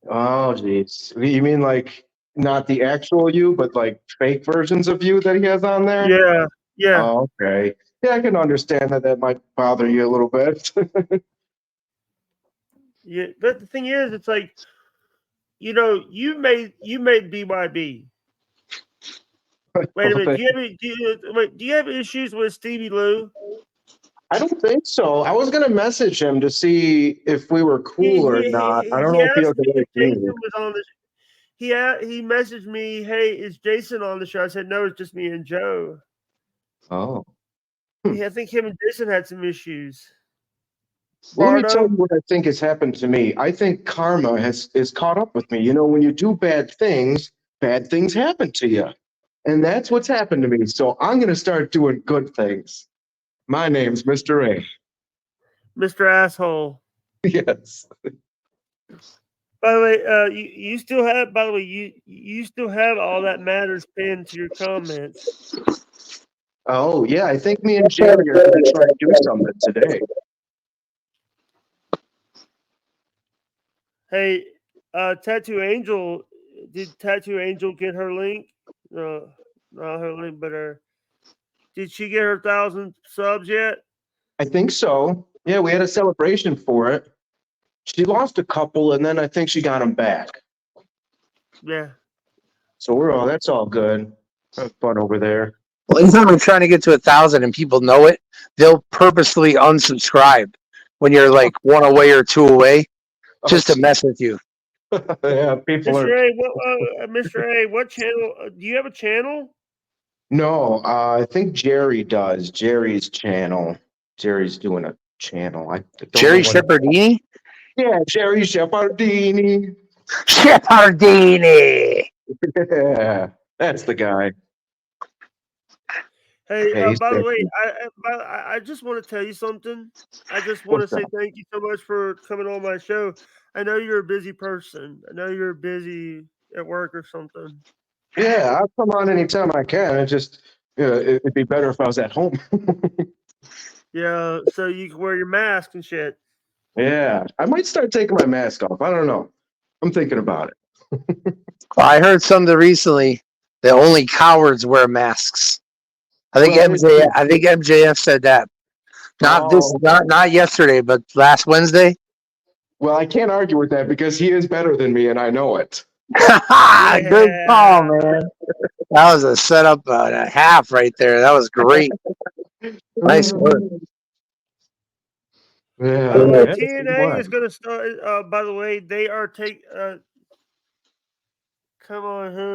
oh, jeez. You mean like not the actual you, but like fake versions of you that he has on there? Yeah, yeah. Oh, okay. Yeah, I can understand that that might bother you a little bit. Yeah, but the thing is, it's like you made BYB. Wait a Well, minute. Do you have issues with Stevie Lou? I don't think so. I was gonna message him to see if we were cool or not. I don't He know if he asked me if like Jason me. was on the. He messaged me, "Hey, is Jason on the show?" I said, "No, it's just me and Joe." Oh. I think him and Jason had some issues. Well, let me tell Bardo? you what I think has happened to me. I think karma is caught up with me. You know, when you do bad things happen to you. And that's what's happened to me. So I'm gonna start doing good things. My name's Mr. A. Mr. Asshole. Yes. By the way, you still have. By the way, you still have all that matters pinned to your comments. Oh, yeah. I think me and Jerry are gonna try to do something today. Hey, Tattoo Angel, did Tattoo Angel get her link? No, not her link, but her. Did she get her 1,000 subs yet? I think so. Yeah, we had a celebration for it. She lost a couple, and then I think she got them back. Yeah. So that's all good. Have fun over there. Well, anytime I'm trying to get to 1,000 and people know it, they'll purposely unsubscribe when you're like one away or two away, just to mess with you. Yeah, people are. Mr. A, what channel? Do you have a channel? No, I think Jerry does. Jerry's channel. Jerry's doing a channel. I don't Jerry know what Shepardini? Yeah, Jerry Shepardini. Shepardini! Yeah, that's the guy. Hey, Yeah, he's by the way, sexy. I just want to tell you something. I just want to What's say up? thank you so much for coming on my show. I know you're a busy person. I know you're busy at work or something. Yeah, I'll come on anytime I can. It just, it'd be better if I was at home. Yeah, so you can wear your mask and shit. Yeah, I might start taking my mask off. I don't know. I'm thinking about it. I heard something recently that only cowards wear masks. I think Well, MJF said that. Oh. Not yesterday, but last Wednesday. Well, I can't argue with that because he is better than me, and I know it. Good call, man. That was a setup and a half right there. That was great. Nice work. Yeah, TNA is going to start. By the way, they are come on, who?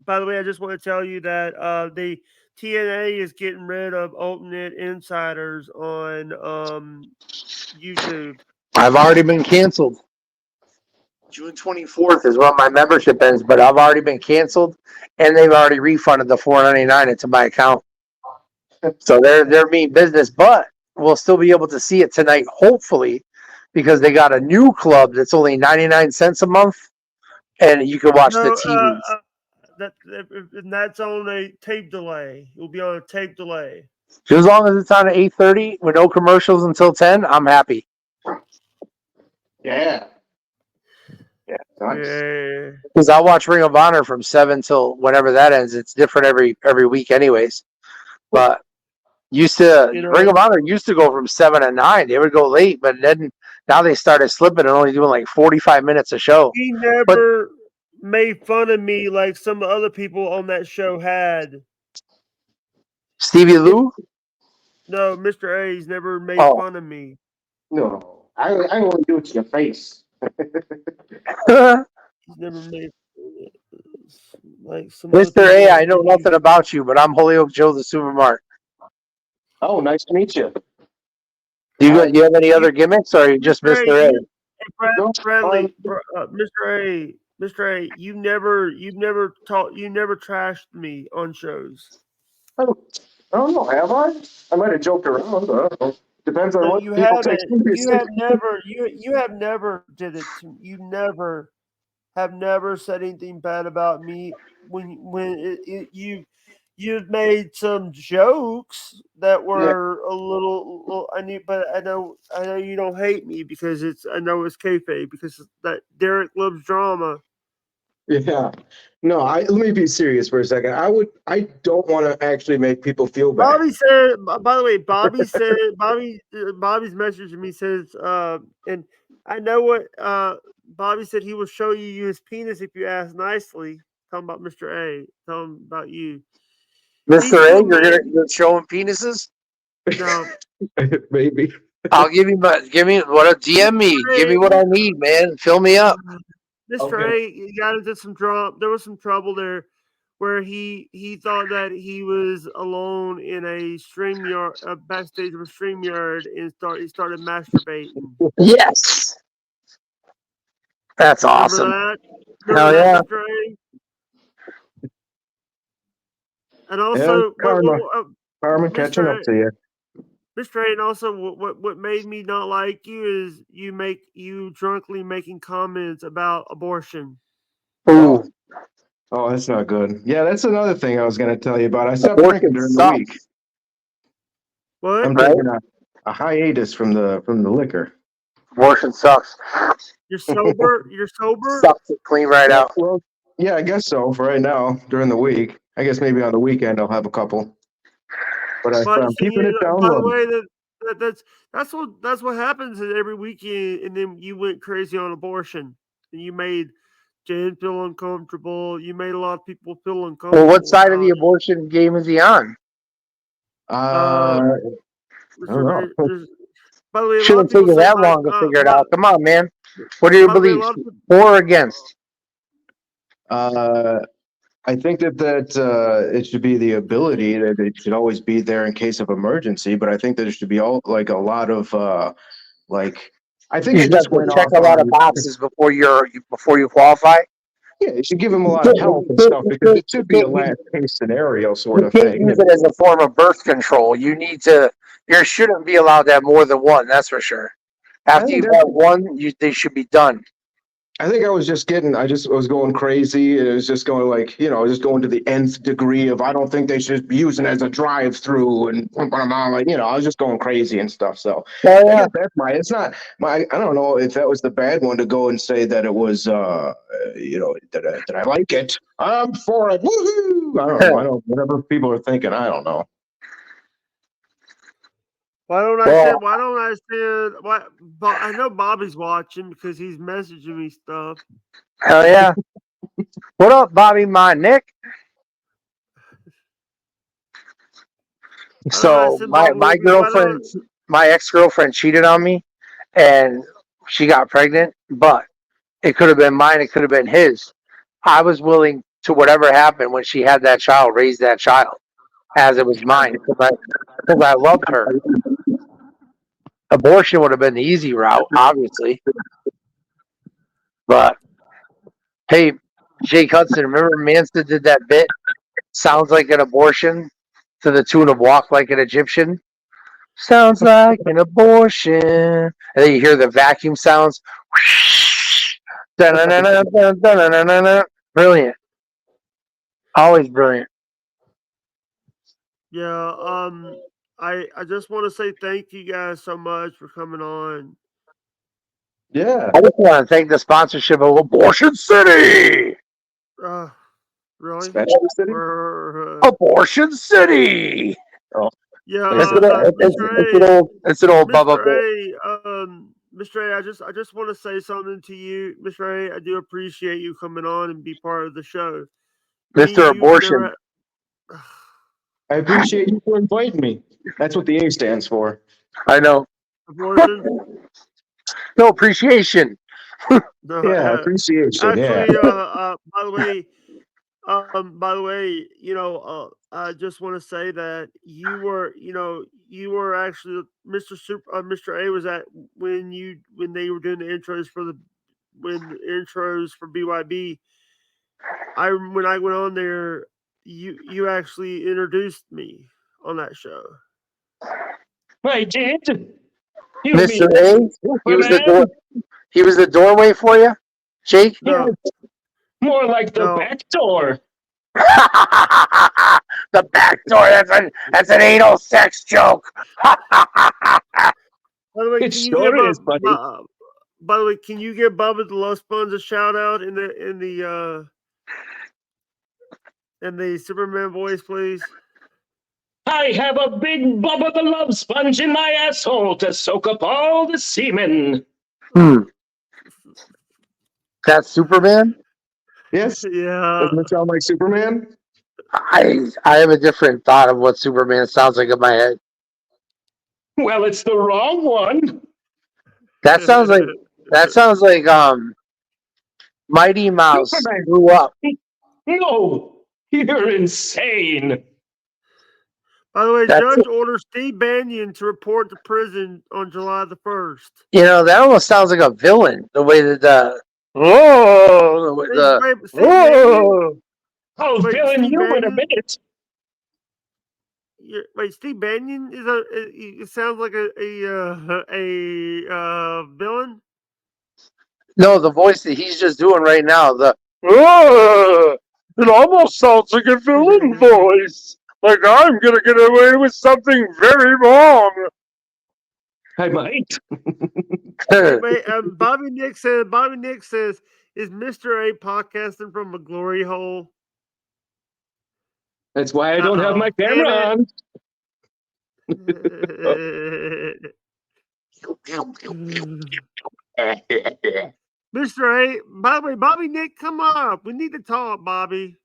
By the way, I just want to tell you that the TNA is getting rid of alternate insiders on YouTube. I've already been canceled. June 24th is when my membership ends, but I've already been canceled, and they've already refunded the $4.99 into my account. So they're mean business, but we'll still be able to see it tonight, hopefully, because they got a new club that's only 99 cents a month, and you can watch the TVs. That's on a tape delay. It will be on a tape delay. As long as it's on at 8:30 with no commercials until 10, I'm happy. Yeah. Yeah. Because I watch Ring of Honor from 7 till whenever that ends. It's different every week, anyways. But Ring of Honor used to go from 7 to 9. They would go late, but then now they started slipping and only doing like 45 minutes a show. He never made fun of me like some other people on that show had. Stevie Lou? No, Mr. A's never made fun of me. No, I only do it to your face. He's never made like some. Mr. A, I know nothing about you, but I'm Holyoke Joe the Supermark. Oh, nice to meet you. Do you have any other gimmicks, or are you just Mr. A? Bradley, Mr. A, you never trashed me on shows. I don't know, have I? I might have joked around. I don't know. Depends on what you people take haven't. seriously. You have never did it. You never have never said anything bad about me when you've made some jokes that were a little. I know you don't hate me because I know it's kayfabe because that Derek loves drama. Yeah. No, let me be serious for a second. I don't want to actually make people feel bad. Bobby said, by the way, Bobby's message to me says, and I know what Bobby said. He will show you his penis if you ask nicely. Talking about Mr. A. Tell him about you. Mr. A, you're showing penises? No, Maybe. I'll give me what a DM me. Give me what I need, man. Fill me up. Mr. Okay. A he got into some trouble. There was some trouble there where he thought that he was alone in a StreamYard, backstage of a StreamYard, and he started masturbating. Yes. That's awesome. Remember that? Hell yeah. Mr. A? And also, karma. Karma Mr. catching up to you. Mr. A, and also what made me not like you is you drunkenly making comments about abortion. Ooh. Oh, that's not good. Yeah, that's another thing I was going to tell you about. I stopped Abortion drinking during sucks. the week. What? I'm Right? taking a hiatus from the liquor. Abortion sucks. You're sober? You're sober? Sucks it clean right out. Well, yeah, I guess so for right now during the week. I guess maybe on the weekend I'll have a couple. But I'm keeping it down by the low. way, that's what happens every weekend, and then you went crazy on abortion, and you made Jen feel uncomfortable. You made a lot of people feel uncomfortable. Well, what side of the abortion game is he on? I don't know. By the way, Shouldn't take you that long to figure it out. Come on, man. What are your beliefs? For or against? I think that it should be the ability that it should always be there in case of emergency. But I think that there should be a lot of I think You it have just to went check off a lot on- of boxes before you qualify. Yeah, you should give them a lot of help and stuff because it should be a last case scenario sort You of can't thing. use it as a form of birth control. You shouldn't be allowed to have more than one. That's for sure. After you have one, they should be done. I think I was going crazy. It was just going just going to the nth degree of I don't think they should be using it as a drive-through and I was just going crazy and stuff. So I guess that's I don't know if that was the bad one to go and say that it was that I like it. I'm for it. Woohoo! I don't know. Whatever people are thinking, I don't know. Why don't I send? I know Bobby's watching because he's messaging me stuff. Hell yeah! What up, Bobby? My Nick. So my girlfriend, my ex-girlfriend, cheated on me, and she got pregnant. But it could have been mine. It could have been his. I was willing to whatever happened when she had that child, raise that child, as it was mine because I loved her. Abortion would have been the easy route, obviously. But hey, Jake Hudson, remember Manson did that bit? Sounds like an abortion to the tune of Walk Like an Egyptian. Sounds like an abortion. And then you hear the vacuum sounds. Brilliant. Always brilliant. Yeah, I just want to say thank you guys so much for coming on. Yeah. I just want to thank the sponsorship of Abortion City. Really? Special City? Abortion City. Oh. Yeah, it's an old Bubba bit. Mr. A, I just want to say something to you, Mr. A. I do appreciate you coming on and be part of the show, Mr. Abortion. I appreciate you for inviting me. That's what the A stands for. I know. Abortion? No appreciation. No, yeah, appreciation. Actually, yeah. by the way, I just want to say that you were actually Mr. A was at when they were doing the intros for BYB. When I went on there, you actually introduced me On that show. I did. Mr. A, he was the doorway for you, Jake? No. More like the back door. The back door. That's an anal sex joke. By the way, It sure is, buddy. By the way, can you give Bubba the Love Sponge a shout out in the Superman voice, please? I have a big Bubba the Love Sponge in my asshole to soak up all the semen. That's Superman? Yes. Yeah. Doesn't it sound like Superman? I have a different thought of what Superman sounds like in my head. Well, it's the wrong one. That sounds like Mighty Mouse Superman. grew up. No, you're insane. By the way, That's judge orders Steve Bannon to report to prison on July the 1st. That almost sounds like a villain. The way that Steve Bannon? I'll Wait, villain Steve you in a Bannon? minute. Wait, Steve Bannon is it sounds like a villain. no, the voice that he's just doing right now. It almost sounds like a villain voice. Like I'm gonna get away with something very wrong. I might. Wait, Bobby Nick says, is Mr. A podcasting from a glory hole? That's why I don't have my Damn camera on. Mr. A, by the way, Bobby Nick, come up. We need to talk, Bobby.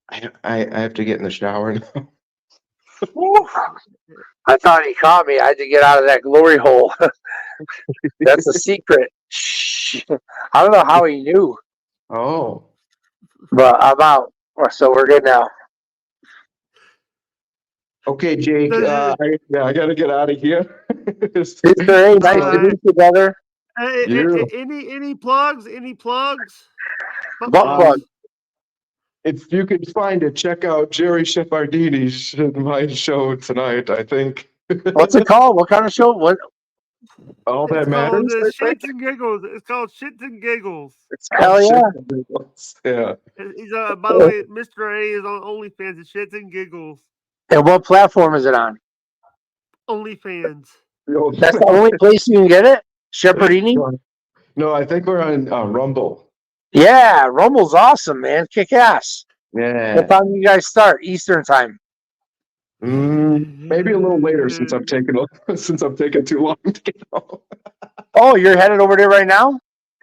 I have to get in the shower now. I thought he caught me. I had to get out of that glory hole. That's a secret. Shh. I don't know how he knew, Oh. but I'm out. So we're good now. Okay, Jake. I gotta get out of here. Mr. A, nice to meet you, brother. You. Any plugs? Any plugs? Butt plug. If you could find it, check out Jerry Shepardini's my show tonight, I think. What's it called? What kind of show? What? All that It's matters. called I think. Shits and Giggles. It's called Shits and Giggles. Hell yeah. Yeah. He's by the way, Mr. A is on OnlyFans. It's Shits and Giggles. And what platform is it on? OnlyFans. That's the only place you can get it? Shepardini? No, I think we're on Rumble. Yeah, Rumble's awesome, man. Kick ass. What Yeah. time do you guys start? Eastern time. Maybe a little later since I'm taking too long to get home. Oh, you're headed over there right now?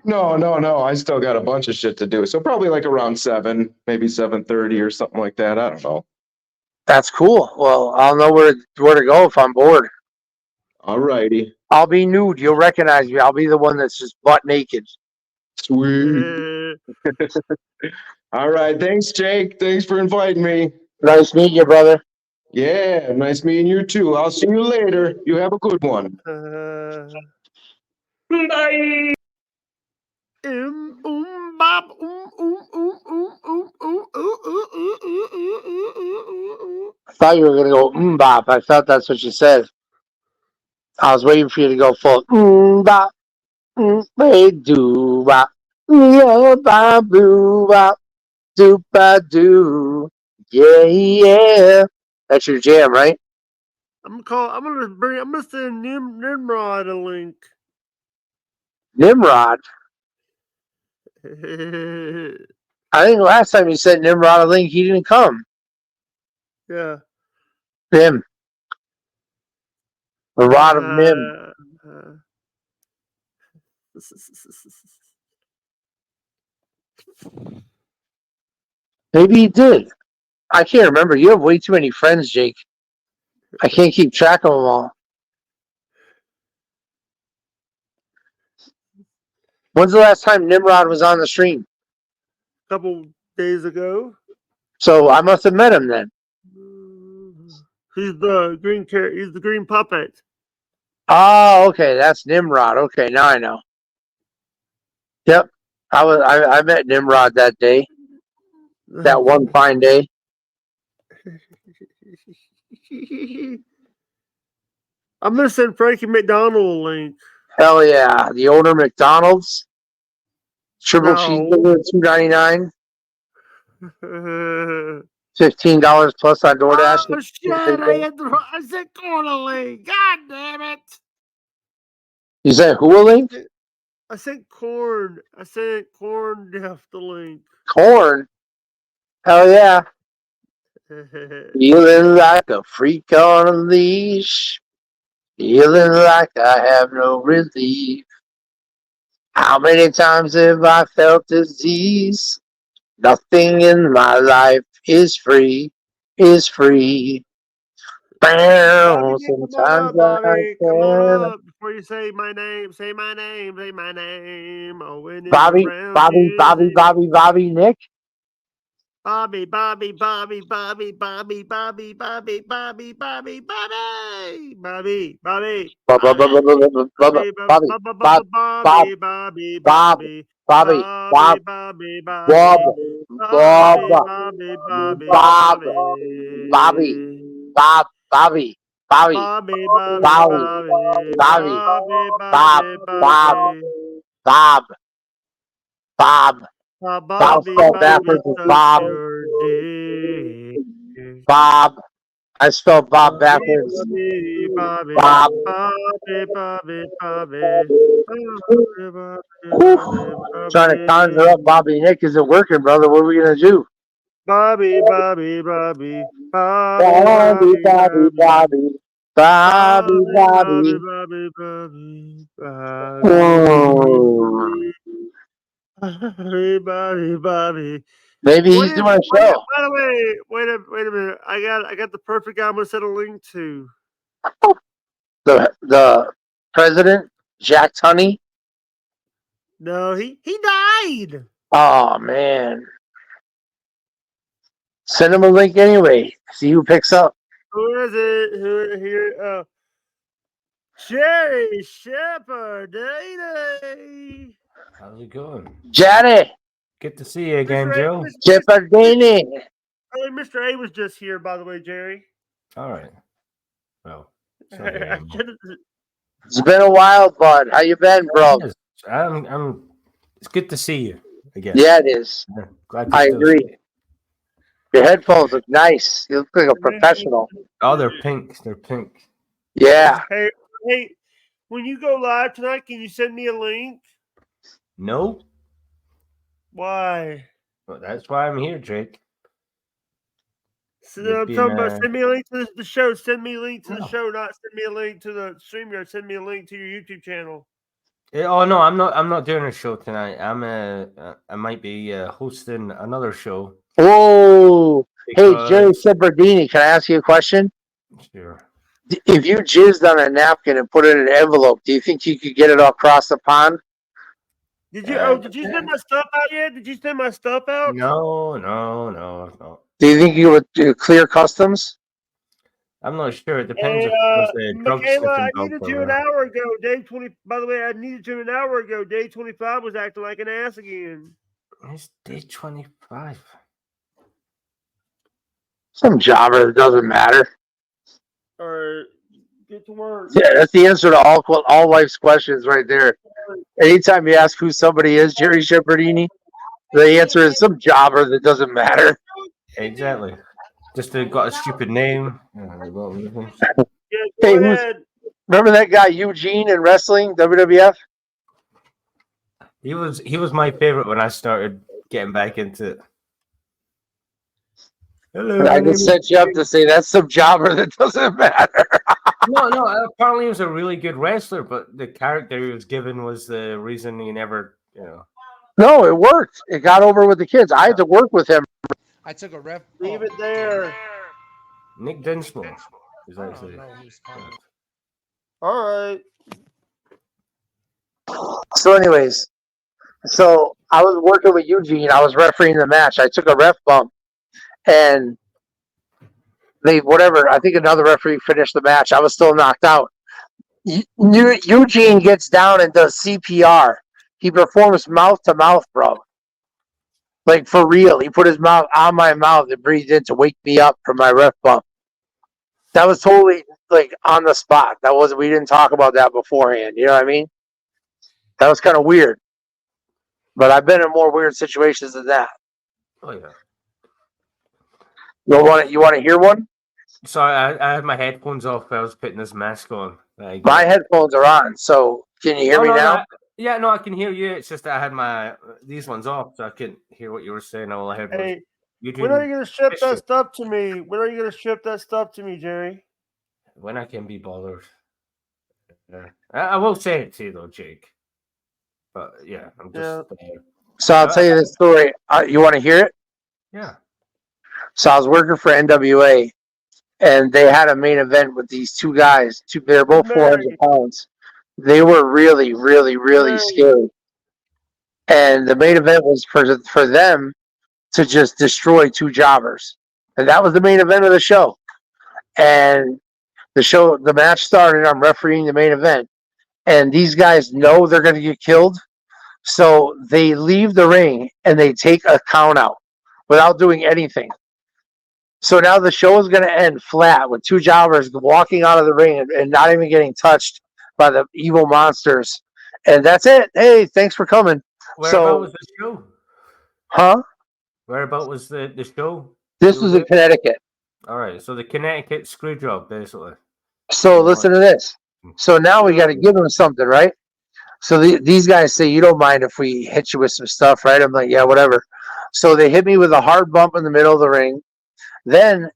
No. I still got a bunch of shit to do. So probably like around 7, maybe 7:30 or something like that. I don't know. That's cool. Well, I'll know where to go if I'm bored. All righty. I'll be nude. You'll recognize me. I'll be the one that's just butt naked. Sweet. All right. Thanks, Jake. Thanks for inviting me. Nice meeting you, brother. Yeah, nice meeting you too. I'll see you later. You have a good one. Bye. Bob, I thought you were going to go, bop. I thought that's what you said. I was waiting for you to go full, bop, hey, doo, bop, yeah, bop, boo, bop, doo, ba, doo, yeah. That's your jam, right? I'm gonna send Nimrod a link. Nimrod. I think last time you said Nimrod a link, he didn't come. Yeah. Him. The rod of Nim. Maybe he did. I can't remember. You have way too many friends, Jake. I can't keep track of them all. When's the last time Nimrod was on the stream? A couple days ago. So I must have met him then. He's the green puppet. Oh, okay. That's Nimrod. Okay, now I know. Yep. I met Nimrod that day. That one fine day. I'm gonna send Frankie McDonald a link. Hell yeah. The older McDonald's. Triple cheeseburger, $2.99. $15 plus on DoorDash. Oh shit! I said corn a link. God damn it! You said who a link? I said corn. I said corn left the link. Corn. Hell yeah. Feeling like a freak on a leash. Feeling like I have no relief. How many times have I felt disease? Nothing in my life is free, is free. Bobby, Nick, come on Sometimes up, I Bobby. Come on can. up before you say my name. Say my name. Say my name. Owen is Bobby, around Bobby, Bobby, here. Bobby, Bobby, Nick. Bobby, Bobby, Bobby, Bobby, Bobby, Bobby, Bobby, Bobby, Bobby, Bobby, Bobby, Bobby, Bubba, Bubba, Bubba, Bubba, Bobby, Bobby, Bob, Bob, Bobby, Bobby, Bob, Bobby, Bobby, Bobby, Bob, Bobby, Bob, Bobby, Bob, Bobby, Bobby, Bobby, Bob, Bobby, Bobby, Bob, Bobby, Bobby, Bobby, Bobby, Bobby, Bobby, Bobby, Bobby, Bob, Bobby, Bob, Bobby. Bob, Bob. Bob Bobby, spelled Bobby, backwards is suck Bob. your dick. Bob. I spelled Bob Bobby, backwards. Bobby, Bobby, Bob. Bobby, Bobby, Bobby, Bobby, Bobby, Whew. Trying to conjure Bobby, up Bobby Nick isn't working, brother. What are we gonna do? Bobby, Bobby, Bobby, Bobby, Bobby, Bobby, Bobby, Bobby, Bobby, Bobby, Bobby, Bobby, Bobby. Bobby, Bobby, Oh, Bobby, Bobby, Bobby. maybe What he's is? doing a What is? show. By the way, wait a minute. I got the perfect guy. I'm gonna send a link to. The president, Jack Tunney. No, he died. Oh man, send him a link anyway. See who picks up. Who is it? Who here? Jerry Shepard. How's it going? Jaddy, Good to see you again, Mr. A, Joe. Jeopardini. Mr. A was just here, by the way, Jerry. All right. Well, it's not here anymore. It's been a while, bud. How you been, bro? Yes, I'm. It's good to see you again. Yeah, it is. Yeah, glad to I still agree. see you. Your headphones look nice. You look like a professional. Oh, they're pink. They're pink. Yeah. Hey, when you go live tonight, can you send me a link? No, Why? well, that's why I'm here, Jake. So You've I'm been, talking about send me a link to the show. Send me a link to the No. show, not send me a link to the StreamYard. Send me a link to your YouTube channel. Oh no, I'm not. I'm not doing a show tonight. I might be hosting another show. Oh, hey, Jerry Because, Sebardini, can I ask you a question? sure. If you jizzed on a napkin and put it in an envelope, do you think you could get it across the pond? Did you send my stuff out yet? Did you send my stuff out? No. Do you think you would do clear customs? I'm not sure. It depends Hey, if there's a drug Michaela, I sniffing dog needed you around. an hour ago. Day 20. By the way, I needed you an hour ago. Day 25 was acting like an ass again. It's day 25. Some jobber that doesn't matter. All right, get to work. Yeah, that's the answer to all life's questions right there. Anytime you ask who somebody is, Jerry Shepardini, the answer is some jobber that doesn't matter. Exactly. Just got a stupid name. Yeah, Hey, go ahead. remember that guy Eugene in wrestling, WWF? He was my favorite when I started getting back into it. Hello, I just set you up to say that's some jobber that doesn't matter. No. Apparently, he was a really good wrestler, but the character he was given was the reason he never, No, it worked. It got over with the kids. I had to work with him. I took a ref. Leave it there. Nick Dinsmore is actually. All right. So, anyways, I was working with Eugene. I was refereeing the match. I took a ref bump, and I think another referee finished the match. I was still knocked out. Eugene gets down and does CPR. He performs mouth to mouth, bro. Like for real. He put his mouth on my mouth and breathed in to wake me up from my ref bump. That was totally like on the spot. We didn't talk about that beforehand. You know what I mean? That was kind of weird. But I've been in more weird situations than that. Oh yeah. You want to hear one? Sorry, I had my headphones off. I was putting this mask on. My headphones are on, so can you hear me now? No, I can hear you. It's just that I had these ones off, so I couldn't hear what you were saying. All I heard was Hey, you when are you gonna ship that Bishop. stuff to me? When are you gonna ship that stuff to me, Jerry? When I can be bothered. I will say it to you though, Jake. But yeah, I'm just So I'll tell you this story. You want to hear it? yeah. So I was working for NWA, and they had a main event with these two guys. They're both 400 pounds. They were really, really, really scary. And the main event was for them to just destroy two jobbers, and that was the main event of the show. And the match started. I'm refereeing the main event, and these guys know they're going to get killed, so they leave the ring and they take a count out without doing anything. So now the show is going to end flat with two jobbers walking out of the ring and not even getting touched by the evil monsters, and that's it. Hey, thanks for coming. Whereabout was the show? Huh? Whereabout was the show? This was in Connecticut. All right, so the Connecticut screw job, basically. So listen to this. So now we got to give them something, right? So these guys say, you don't mind if we hit you with some stuff, right? I'm like, yeah, whatever. So they hit me with a hard bump in the middle of the ring. Then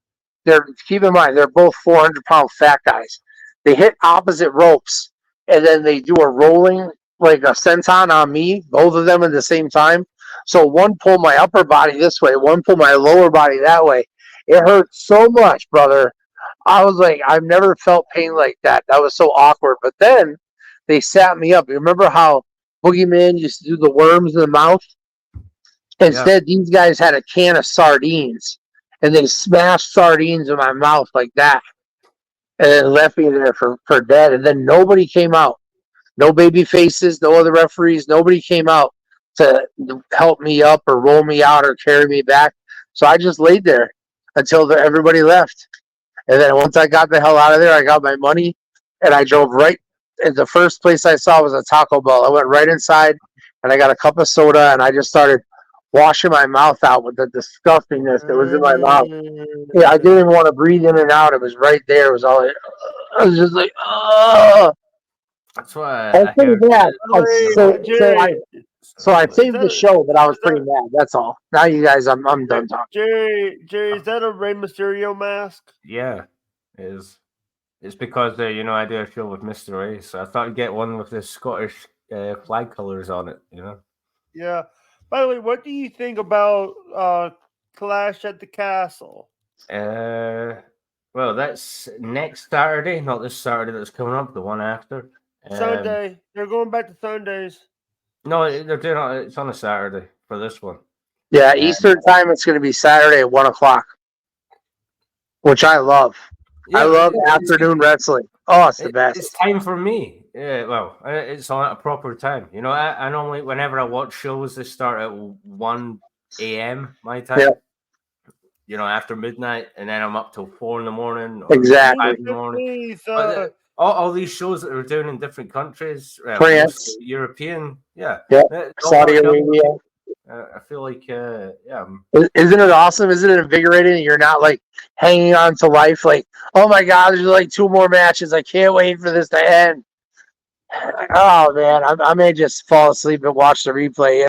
keep in mind, they're both 400-pound fat guys. They hit opposite ropes, and then they do a rolling, like a senton on me, both of them at the same time. So one pulled my upper body this way, one pulled my lower body that way. It hurt so much, brother. I was like, I've never felt pain like that. That was so awkward. But then they sat me up. You remember how Boogeyman used to do the worms in the mouth? Instead, these guys had a can of sardines, and they smashed sardines in my mouth like that, and then left me there for dead. And then nobody came out. No baby faces, no other referees. Nobody came out to help me up or roll me out or carry me back. So I just laid there until everybody left. And then once I got the hell out of there, I got my money, and I drove right. And the first place I saw was a Taco Bell. I went right inside, and I got a cup of soda, and I just started washing my mouth out with the disgustingness that was in my mouth. Yeah, I didn't even want to breathe in and out. It was right there. It was all. I was just like, oh. That's why I was pretty mad. So I saved the show, but I was pretty mad. That's all. Now you guys, I'm done talking. Jerry, is that a Rey Mysterio mask? Yeah, it is. It's because I do a show with Mr. A, so I thought I'd get one with the Scottish flag colours on it. Yeah. By the way, what do you think about Clash at the Castle? Well, that's next Saturday, not this Saturday that's coming up, the one after. Sunday. They're going back to Sundays. No, they're doing it's on a Saturday for this one. Yeah, Eastern time. It's going to be Saturday at 1:00, which I love. Yeah, I love afternoon wrestling. Oh, it's the best. It's time for me. Yeah, well, it's on at a proper time. I normally, whenever I watch shows, they start at 1 a.m. my time. Yeah. After midnight, and then I'm up till 4 in the morning. Or exactly. 5 in the morning. All these shows that are doing in different countries, France, European, Saudi Arabia. I feel like, Isn't it awesome? Isn't it invigorating? You're not like hanging on to life. Like, oh my God, there's like 2 more matches. I can't wait for this to end. Oh man, I may just fall asleep and watch the replay.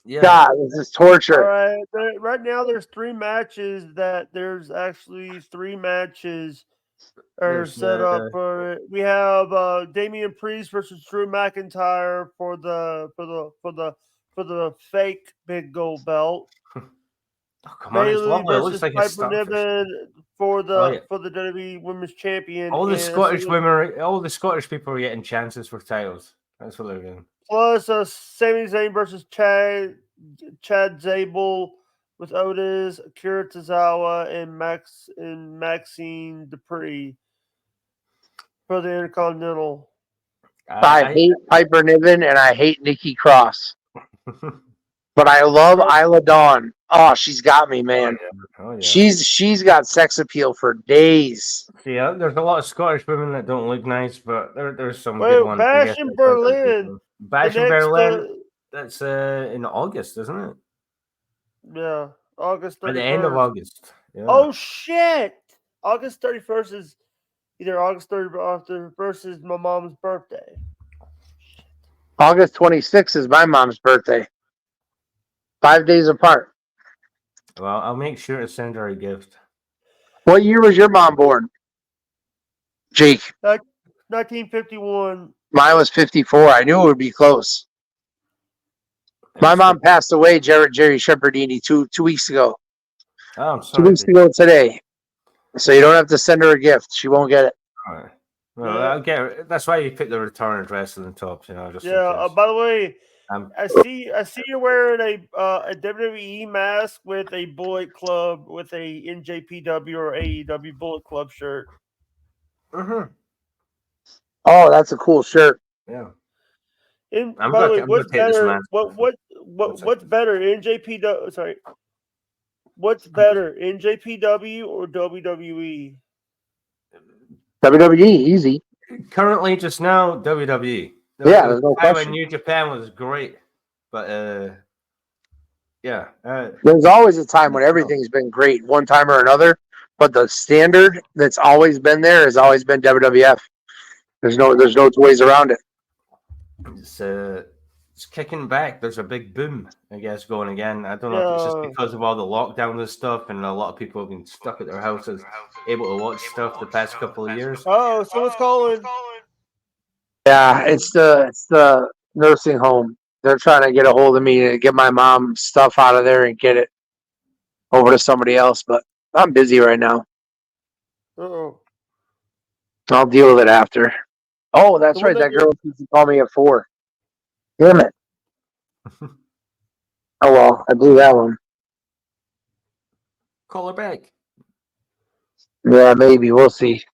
Yeah. God, this is torture. All right. Right now, there's 3 matches. There's actually 3 matches are set up for it. We have Damian Priest versus Drew McIntyre for the fake big gold belt. Bayley versus Piper Niven for the WWE Women's Champion. All the Scottish women, all the Scottish people are getting chances for titles. That's what they're doing. Plus, Sami Zayn versus Chad Zabel with Otis, Akira Tozawa, and Maxine Dupree for the Intercontinental. I hate Piper Niven and I hate Nikki Cross, but I love Isla Dawn. Oh, she's got me, man. Oh, yeah. She's got sex appeal for days. Yeah, there's a lot of Scottish women that don't look nice, but there's some good ones. Bash in Berlin. Bash in Berlin. That's in August, isn't it? Yeah, August 31st. At the end of August. Yeah. Oh shit! August 31st is either August 31st is my mom's birthday. August 26th is my mom's birthday. 5 days apart. Well, I'll make sure to send her a gift. What year was your mom born, Jake? 1951. Mine was 54. I knew it would be close. My mom passed away, Jerry Shepherdini, two weeks ago. Oh, I'm 2 sorry. weeks ago today. So you don't have to send her a gift. She won't get it. All right. Well, Yeah. I'll get. That's why you put the return address on the top, you know, just in Yeah. case. By the way, Um, I see you wearing a WWE mask with a Bullet Club with a NJPW or AEW Bullet Club shirt. mhm. Oh, that's a cool shirt. Yeah. And I'm by the way, gonna what's take this better? mask off. What's better? NJPW. Sorry. What's better, NJPW or WWE? WWE, easy. Currently, just now, WWE. Yeah, there's no time when question. New Japan was great, but yeah. There's always a time when everything's been great, one time or another. But the standard that's always been there has always been WWF. There's no two ways around it. It's kicking back. There's a big boom, I guess, going again. I don't know if it's just Yeah. because of all the lockdown and stuff, and a lot of people have been stuck at their houses, able to watch stuff the past couple of years. Oh, someone's calling. Yeah, it's the nursing home. They're trying to get a hold of me to get my mom's stuff out of there and get it over to somebody else. But I'm busy right now. Uh-oh. I'll deal with it after. Oh, that's The one right. That that girl used to call me at 4. Damn it. Oh well, I blew that one. Call her back. Yeah, maybe. We'll see.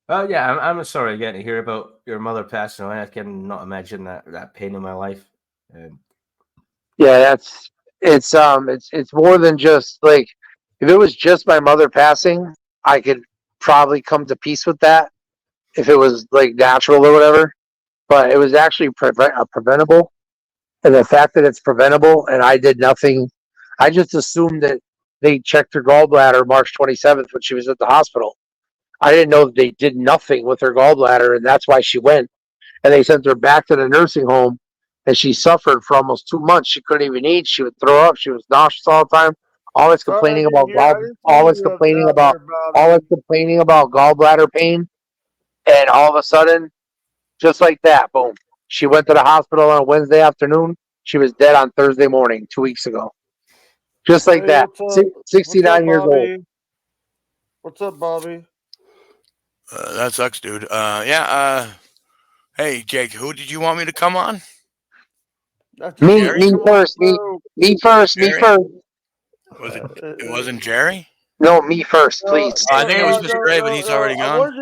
Yeah, I'm sorry again to hear about your mother passing away. I cannot imagine that pain in my life. Yeah, it's more than just like if it was just my mother passing, I could probably come to peace with that if it was like natural or whatever. But it was actually preventable, and the fact that it's preventable and I did nothing, I just assumed that they checked her gallbladder March 27th when she was at the hospital. I didn't know that they did nothing with her gallbladder, and that's why she went. And they sent her back to the nursing home, and she suffered for almost 2 months. She couldn't even eat. She would throw up. She was nauseous all the time. Always complaining about gallbladder pain. And all of a sudden, just like that, boom. She went to the hospital on a Wednesday afternoon. She was dead on Thursday morning 2 weeks ago. Just like that. 69 years old. What's up, Bobby? That sucks, dude. Hey, Jake, who did you want me to come on? Me Jerry? first. Me first. Was it wasn't Jerry? No, me first, please. I think it was just Ray, but he's already gone.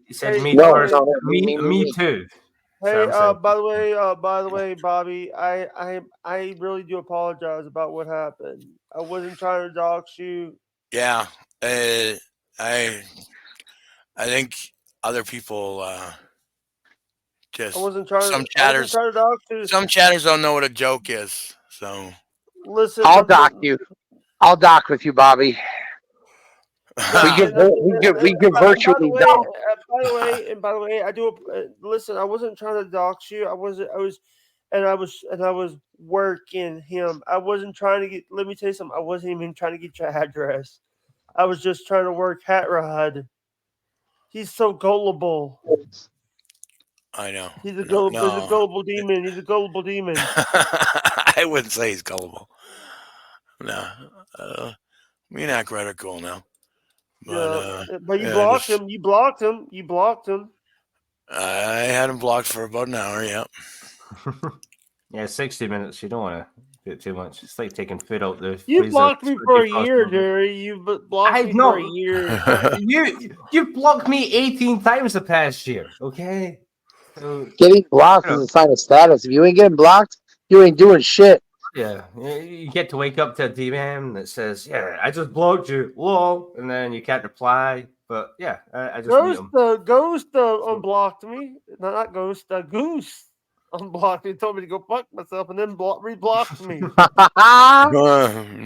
You said Hey, me no, first. no, Me too. Hey, So I'm by the way, Bobby, I really do apologize about what happened. I wasn't trying to dox you. Yeah, I think other people just I wasn't trying. some I wasn't chatters trying to dox you. some chatters don't know what a joke is. So Listen, I'll dock you. I'll dock with you, Bobby. We can virtually dock. By the way, I do. Listen, I wasn't trying to dox you. I was working him. I wasn't trying to get. Let me tell you something. I wasn't even trying to get your address. I was just trying to work Hat Rod. He's so gullible. I know. He's a gullible demon. He's a gullible demon. I wouldn't say he's gullible. No, me and Akred are cool now. But you blocked him. You blocked him. You blocked him. I had him blocked for about an hour. Yep. Yeah, 60 minutes. You don't want to do it too much. It's like taking food out the. You freezer. blocked me for a year, Jerry. You blocked me for a year. You blocked me 18 times the past year. Okay. So, Getting blocked is a sign of status. If you ain't getting blocked, you ain't doing shit. yeah, you get to wake up to a DM that says, "Yeah, I just blocked you, lol," and then you can't reply. But yeah, I just mute 'em. Ghost unblocked me. No, not Ghost. Goose unblocked me. Told me to go fuck myself, and then reblocked me.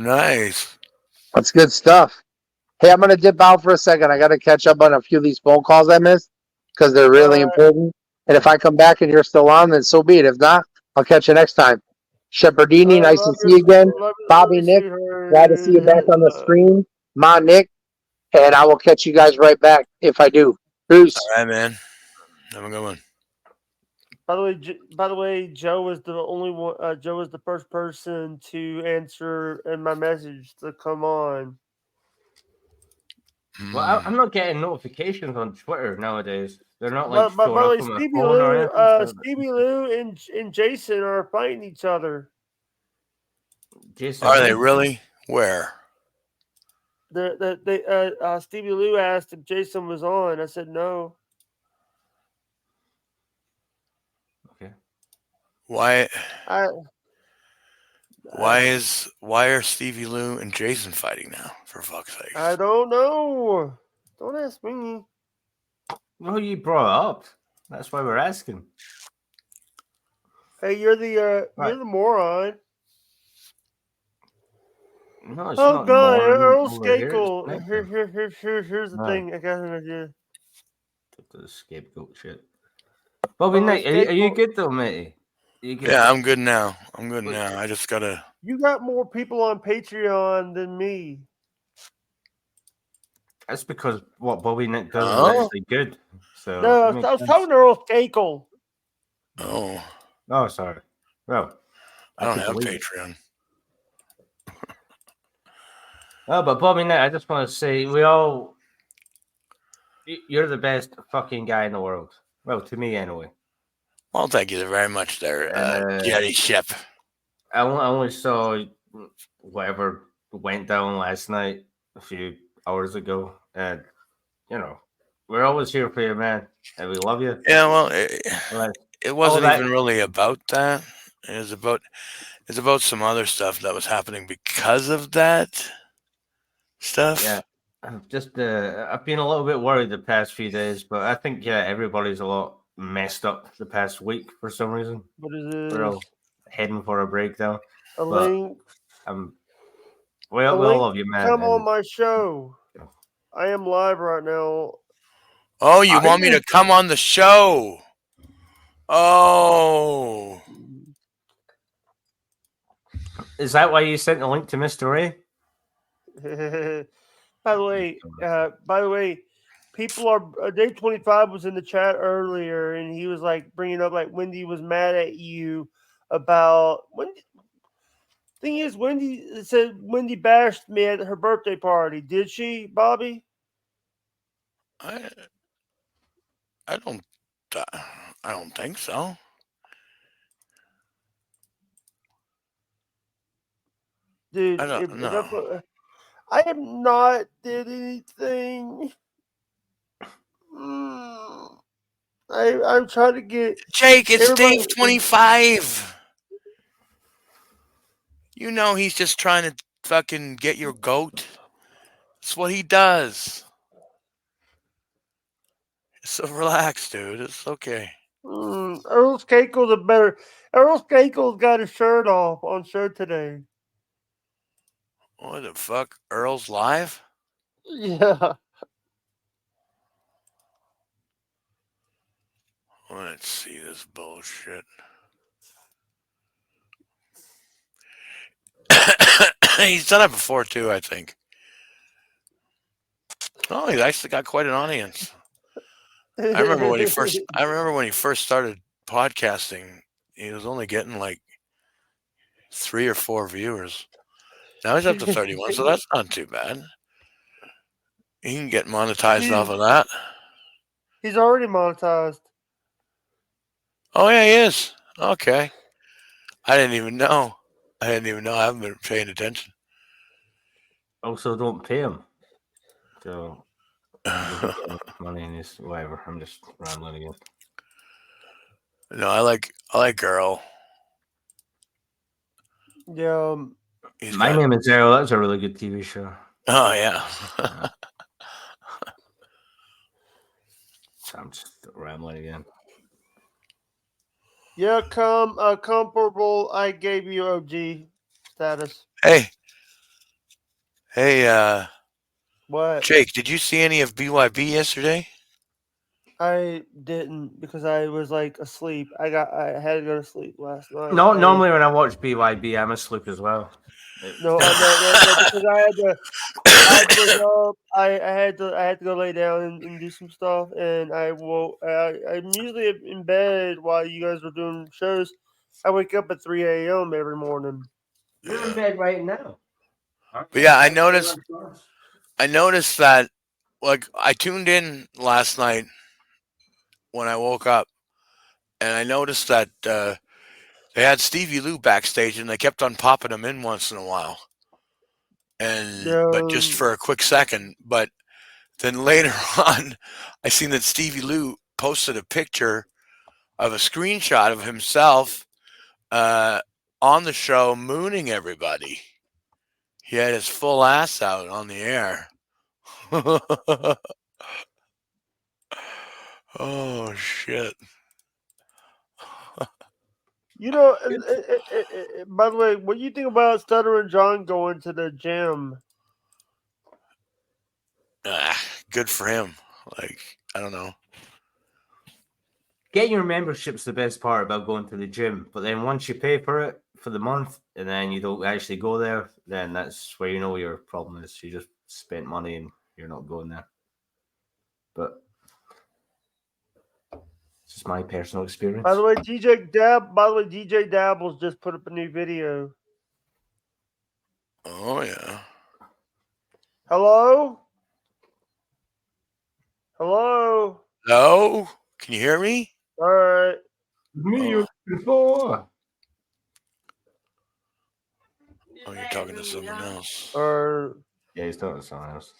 Nice. That's good stuff. Hey, I'm gonna dip out for a second. I gotta catch up on a few of these phone calls I missed because they're really important. And if I come back and you're still on, then so be it. If not, I'll catch you next time. Shepherdini, nice to see you again. Bobby, Nick, glad to see you back on the screen. Ma, Nick, and I will catch you guys right back if I do. Peace. All right, man. Have a good one. By the way, Joe was the only one. Joe was the first person to answer in my message to come on. Well, Hmm. I'm not getting notifications on Twitter nowadays. They're not like By showing the way, up on my phone or anything. So Stevie Lou and Jason are fighting each other. Jason, Are they who? really? Where? Stevie Lou asked if Jason was on. I said no. Okay. Why? I Why are Stevie Lou and Jason fighting now? For fuck's sakes! I don't know. Don't ask me. Well, you brought it up. That's why we're asking. Hey, you're the Right. moron. No, it's Oh not God, more Earl over here. It's Skakel. nicer. Here's the No. thing. I got an idea. The scapegoat shit. Bobby Earl Knight, are you Skakel, good though, matey? You good? Yeah, I'm good now. I'm good Look. now. I just gotta. you got more people on Patreon than me. That's because what Bobby Knight does Oh? is actually good. So No, it I makes was sense. talking to Earl Skakel. Oh, Oh, sorry. Well, I don't could have believe it. Patreon. Oh, but Bobby Knight, I just want to say, you're the best fucking guy in the world. Well, to me anyway. Well, thank you very much, there, And Jerry Shep. I only saw whatever went down last night a few hours ago, and you know, we're always here for you, man, and we love you. Yeah, well, Like, it wasn't that- even really about that. It's about some other stuff that was happening because of that stuff. yeah, I've just I've been a little bit worried the past few days, but I think everybody's a lot messed up the past week for some reason. What is We're all this? heading for a breakdown. A but link. We A all link love you, man. Come on and- my show. I am live right now. Oh, you Are want me you? to come on the show? Oh, Is that why you sent the link to Mr. Ray? By the way, people are Dave 25 was in the chat earlier, and he was like bringing up like Wendy was mad at you about Wendy. Thing is, Wendy said Wendy bashed me at her birthday party. Did she, Bobby? I don't think so. Dude, I don't know. I have not did anything. I'm trying to get Jake, it's everybody. Dave 25. You know he's just trying to fucking get your goat. That's what he does. So relax, dude. It's okay. Earl Skakel's a better. Earl Skakel's got his shirt off on show today. What the fuck? Earl's live? Yeah. Let's see this bullshit. He's done it before too, I think. Oh, he's actually got quite an audience. I remember when he first started podcasting, he was only getting like 3 or 4 viewers. Now he's up to 31, so that's not too bad. He can get monetized off of that. He's already monetized. Oh yeah, he is. Okay. I didn't even know. I haven't been paying attention. Also, don't pay him. So, money in his whatever. I'm just rambling again. No, I like Earl. Yeah. My Name is Earl. That's a really good TV show. Oh yeah. So I'm just rambling again. Yeah, comparable. I gave you OG status. Hey, What? Jake, did you see any of BYB yesterday? I didn't because I was like asleep. I had to go to sleep last night. No, normally when I watch BYB, I'm asleep as well. No, because I had wake up, I had to go lay down and do some stuff, and I'm usually in bed while you guys are doing shows. I wake up at 3 a.m. every morning. You're in bed right now. But yeah, I noticed that, like, I tuned in last night when I woke up, and I noticed that they had Stevie Lou backstage, and they kept on popping him in once in a while, but just for a quick second. But then later on, I seen that Stevie Lou posted a picture of a screenshot of himself on the show mooning everybody. He had his full ass out on the air. Oh shit! You know, by the way, what do you think about Stuttering John going to the gym? Good for him. Like, I don't know. Getting your membership's the best part about going to the gym, but then once you pay for it for the month and then you don't actually go there, then that's where you know your problem is. You just spent money and you're not going there. But it's just my personal experience. By the way, DJ Dabbles just put up a new video. Oh yeah. Hello? Hello? Hello? Can you hear me? All right. Me before. Oh, you're talking to someone else. Yeah, he's talking to someone else.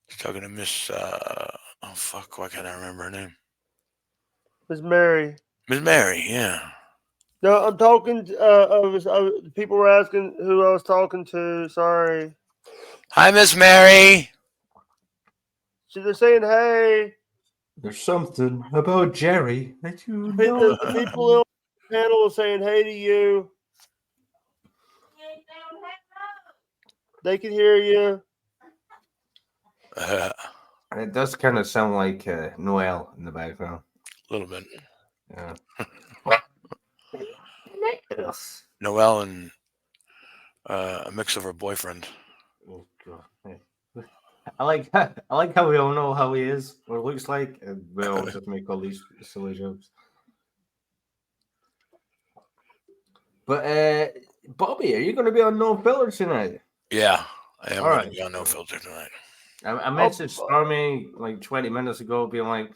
He's talking to Miss. Oh fuck! Why can't I remember her name? Miss Mary. Miss Mary. Yeah. No, I'm talking. People were asking who I was talking to. Sorry. Hi, Miss Mary. So they're saying, "Hey." There's something about Jerry that you The know. people on the panel are saying, "Hey" to you. They can hear you. It does kind of sound like Noel in the background. A little bit. Yeah. Noelle and a mix of her boyfriend. Oh, God. I like how we all know how he is or looks like, and we all just make all these silly jokes. But Bobby, are you going to be on No Filter tonight? Yeah, I am All going right. to be on No Filter tonight. I messaged Stormy like 20 minutes ago, being like,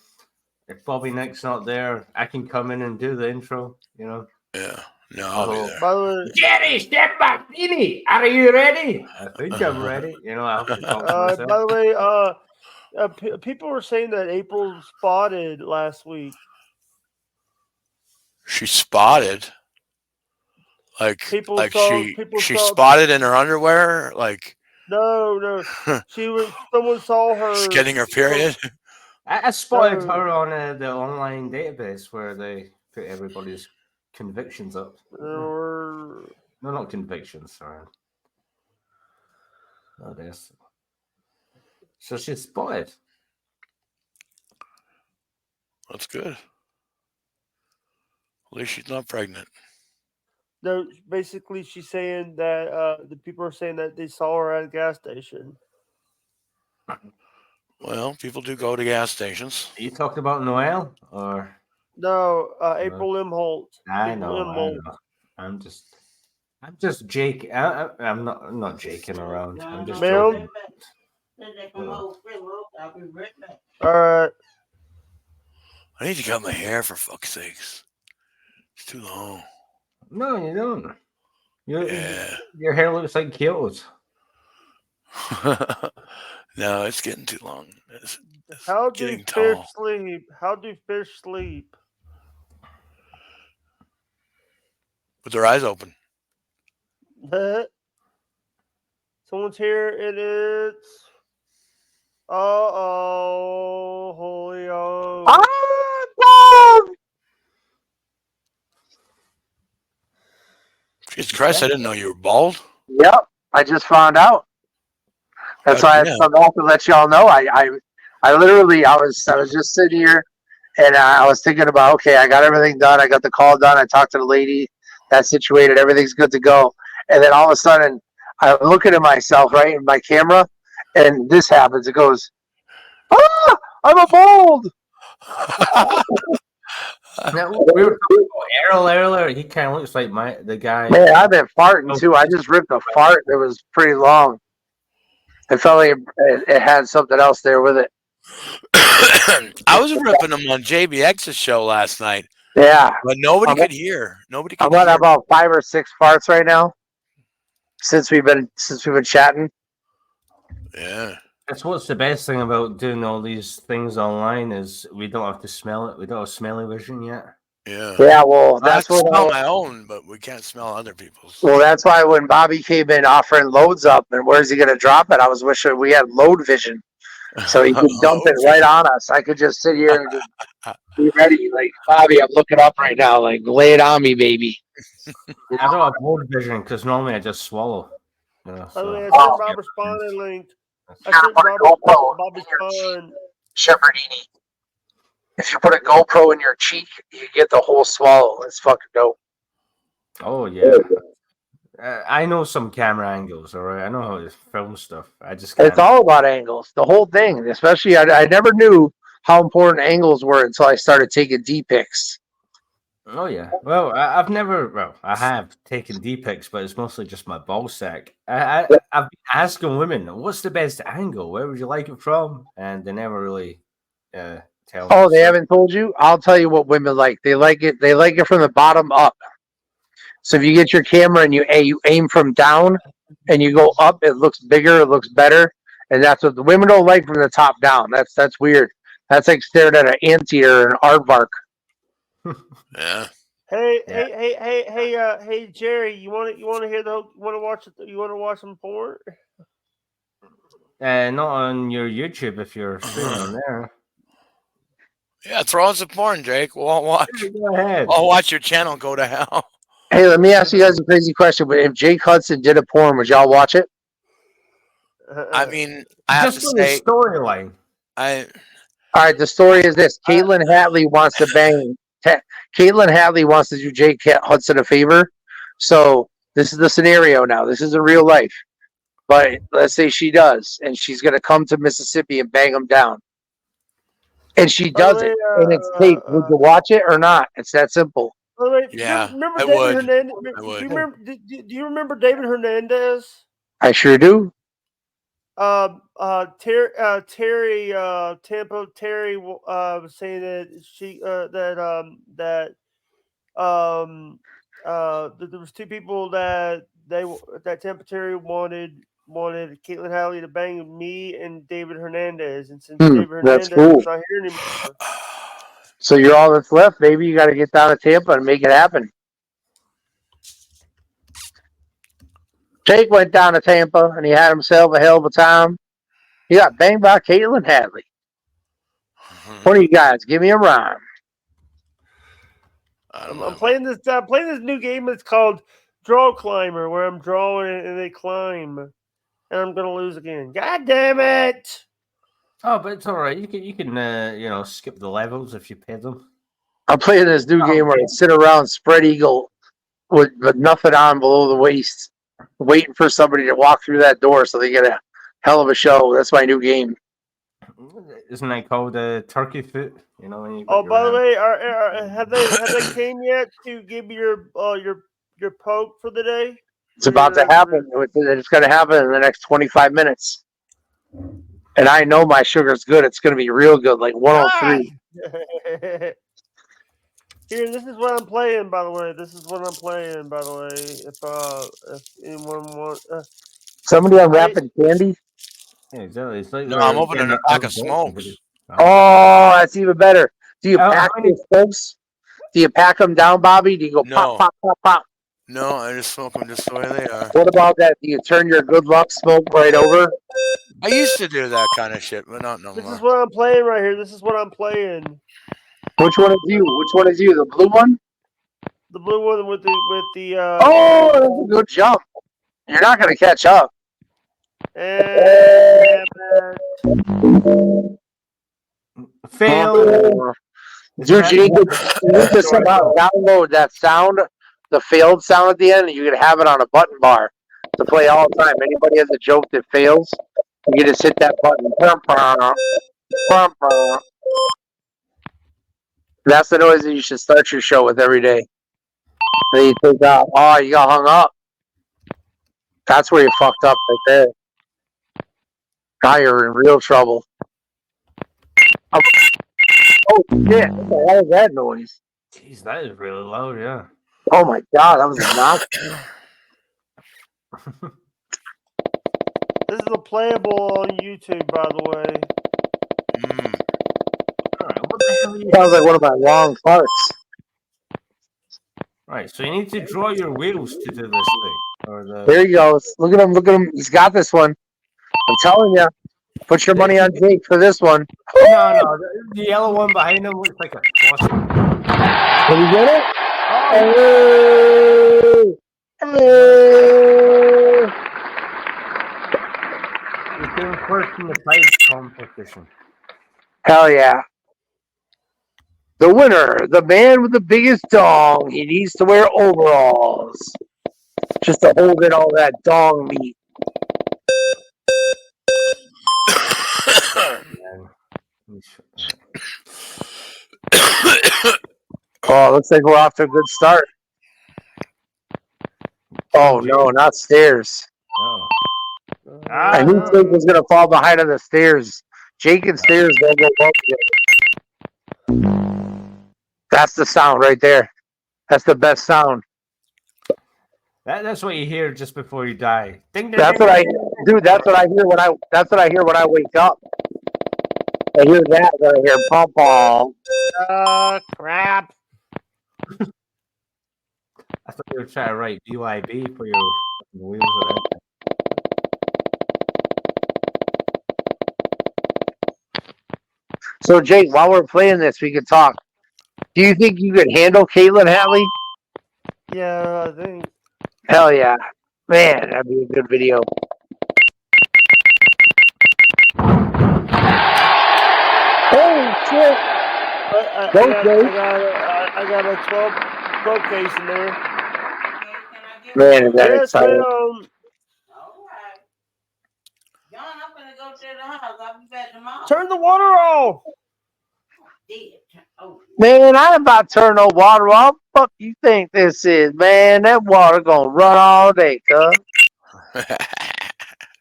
if Bobby Nick's not there, I can come in and do the intro, you know? Yeah, no, I'll be there. By the way, Jerry Stefani, are you ready? I think I'm ready. You know, I have to talk to myself. by the way, people were saying that April spotted last week. She spotted, like she saw- spotted in her underwear, like No. Someone saw her. she's getting her period. I spotted No. her on the online database where they put everybody's convictions up. No, not convictions, sorry. Oh, this. So she's spotted. That's good. At least she's not pregnant. No, basically, she's saying that the people are saying that they saw her at a gas station. Well, people do go to gas stations. Are you talking about Noel or? No, April M. Holt. I April know, M. I Holt. know. I'm just Jake. I'm not jaking around. I'm just Ma'am? joking. All right. I need to cut my hair for fuck's sakes. It's too long. No, you don't. Yeah. Your hair looks like Kyoto's. No, it's getting too long. It's How do getting fish tall. sleep? How do fish sleep? With their eyes open. Someone's here. It is. Holy Jesus Christ, I didn't know you were bald. Yep, I just found out. That's why I forgot to let y'all know. I literally I was just sitting here and I was thinking about, okay, I got everything done. I got the call done. I talked to the lady That's situated. Everything's good to go. And then all of a sudden, I'm looking at myself, right, in my camera, and this happens. It goes, ah, I'm a bald. Now, we were talking about Errol earlier. He kind of looks like the guy. Man, I've been farting too. I just ripped a fart that was pretty long. It felt like it had something else there with it. I was ripping them on JBX's show last night, Yeah. but nobody could hear. Nobody I'm could at hear. about 5 or 6 farts right now since we've been chatting. Yeah. That's what's the best thing about doing all these things online is we don't have to smell it. We don't have smelly vision yet. Yeah. Yeah, well, I that's can what. smell my own, but we can't smell other people's. Well, that's why when Bobby came in offering loads up, and where's he going to drop it? I was wishing we had load vision, so he could dump it right on us. I could just sit here and just be ready. Like, Bobby, I'm looking up right now. Like, lay it on me, baby. I don't have load vision because normally I just swallow. You know, By the way, I so. sent Robert Spawn a link. I sent Bobby Spawn. Shepherdini. If you put a GoPro in your cheek, you get the whole swallow. It's fucking dope. Oh yeah. I know some camera angles, all right. I know how to film stuff. I just can't. It's all about angles. The whole thing. Especially, I never knew how important angles were until I started taking D pics. Oh yeah. Well, I've never. Well, I have taken D pics, but it's mostly just my ball sack. I've been asking women, "What's the best angle? Where would you like it from?" And they never really tell. Oh, me. they haven't told you? I'll tell you what women like. They like it. They like it from the bottom up. So if you get your camera and you aim from down and you go up, it looks bigger. It looks better. And that's what the women don't like from the top down. That's weird. That's like staring at an anteater or an aardvark. Yeah. Hey, Jerry, you want to hear you want to watch some porn? Not on your YouTube if you're streaming on there. Yeah, throw on some porn, Jake. We'll watch. Go ahead. I'll watch your channel go to hell. Hey, let me ask you guys a crazy question. But if Jake Hudson did a porn, would y'all watch it? I mean, I have Just to for the say, storyline. All right, the story is this. Caitlin Hatley wants to bang. Caitlin Hatley wants to do Jake Hudson a favor. So this is the scenario now. This is in real life. But let's say she does, and she's going to come to Mississippi and bang him down. And she does it, and it's taped. Would you watch it or not? It's that simple. Yeah, remember I David would. Hernandez? I would. Do you remember David Hernandez? I sure do. Terry was saying that there was two people that Tampa Terry wanted Caitlin Hatley to bang me and David Hernandez, and since David Hernandez that's cool. is not here anymore. So you're all that's left, baby. You got to get down to Tampa and make it happen. Jake went down to Tampa and he had himself a hell of a time. He got banged by Caitlin Hatley. One of you guys, give me a rhyme. I'm playing this new game. It's called Draw Climber, where I'm drawing and they climb, and I'm gonna lose again. God damn it! Oh, but it's all right. You can skip the levels if you pay them. I'm playing this new game where I sit around spread eagle with nothing on below the waist, waiting for somebody to walk through that door so they get a hell of a show. That's my new game. Isn't that called turkey foot? You know when you. Oh, by the way, have they came yet to give me your poke for the day? It's about to happen. It's going to happen in the next 25 minutes. And I know my sugar's good. It's going to be real good, like 103. Here, this is what I'm playing, by the way. If anyone wants... Somebody unwrapping candy? Yeah, exactly. It's like No, I'm opening a pack of smokes. Oh, that's even better. Do you pack your smokes? Do you pack them down, Bobby? Do you go pop, pop, pop, pop? No, I just smoke them just the way they are. What about that? Do you turn your good luck smoke right over? I used to do that kind of shit, but not no This more. is what I'm playing right here. This is what I'm playing. Which one is you? The blue one? The blue one with the Oh, that's a good jump. You're not going to catch up. Fail. Dude, you need to somehow download that sound the failed sound at the end, and you can have it on a button bar to play all the time. Anybody has a joke that fails, you can just hit that button. That's the noise that you should start your show with every day. Then you take out, oh, you got hung up. That's where you fucked up right there. Now you're in real trouble. Oh, shit. What the hell is that noise? Jeez, that is really loud, yeah. Oh, my God. That was a knock. This is a playable on YouTube, by the way. Mm. All right, what the hell are you Sounds like one of my long farts. Right, so you need to draw your wheels to do this thing. Or the There he goes. Look at him. Look at him. He's got this one. I'm telling you. Put your money on Jake for this one. no, the yellow one behind him looks like a faucet. Can you get it? Hey! He's doing first in the prize competition. Hell yeah. The winner, the man with the biggest dong. He needs to wear overalls just to hold in all that dong meat. Oh, looks like we're off to a good start. Oh no, not stairs. Oh. I knew Jake was gonna fall behind on the stairs. Jake and stairs don't go up together. That's the sound right there. That's the best sound. That's what you hear just before you die. Ding, ding, That's ding, what I, ding. dude. That's what I hear when I. That's what I hear when I wake up. I hear that. Then I hear pom pom. Crap. I thought you were trying to write BYB for your wheels. Of that. So Jake, while we're playing this, we could talk. Do you think you could handle Caitlin Hatley? Yeah, I think. Hell yeah, man, that'd be a good video. Oh shit! I got a 12 case in there. Man, is that Yes, exciting? ma'am. All right. John, I'm gonna go to the house. I'll be back tomorrow. Turn the water off. Dead. Oh. Man, I ain't about to turn no water off. Fuck you think this is, man? That water gonna run all day, cuz.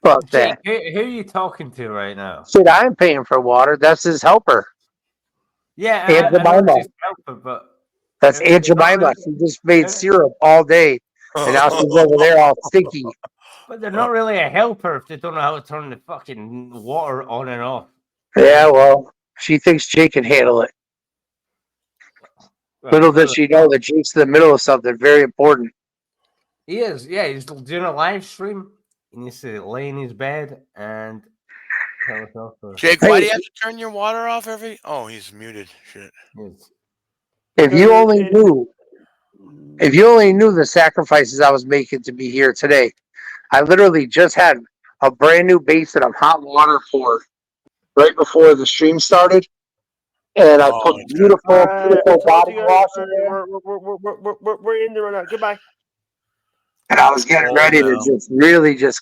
Fuck Jake, that. who are you talking to right now? Shit, I ain't paying for water. That's his helper. Yeah, Aunt I know Jemima. it's his helper, but That's Aunt Jemima. She just made syrup all day, and now she's over there all stinky. but they're not really a helper if they don't know how to turn the fucking water on and off. Yeah, well, she thinks Jake can handle it. Well, Little does she know that Jake's in the middle of something very important. he is. Yeah, he's doing a live stream. He needs to lay in his bed and tell us off. Jake, why do you have to turn your water off every? Oh, he's muted. Shit. If you only knew the sacrifices I was making to be here today. I literally just had a brand new basin of hot water poured right before the stream started. And I put beautiful body wash in there. We're in there right now. Goodbye. And I was getting ready to just really just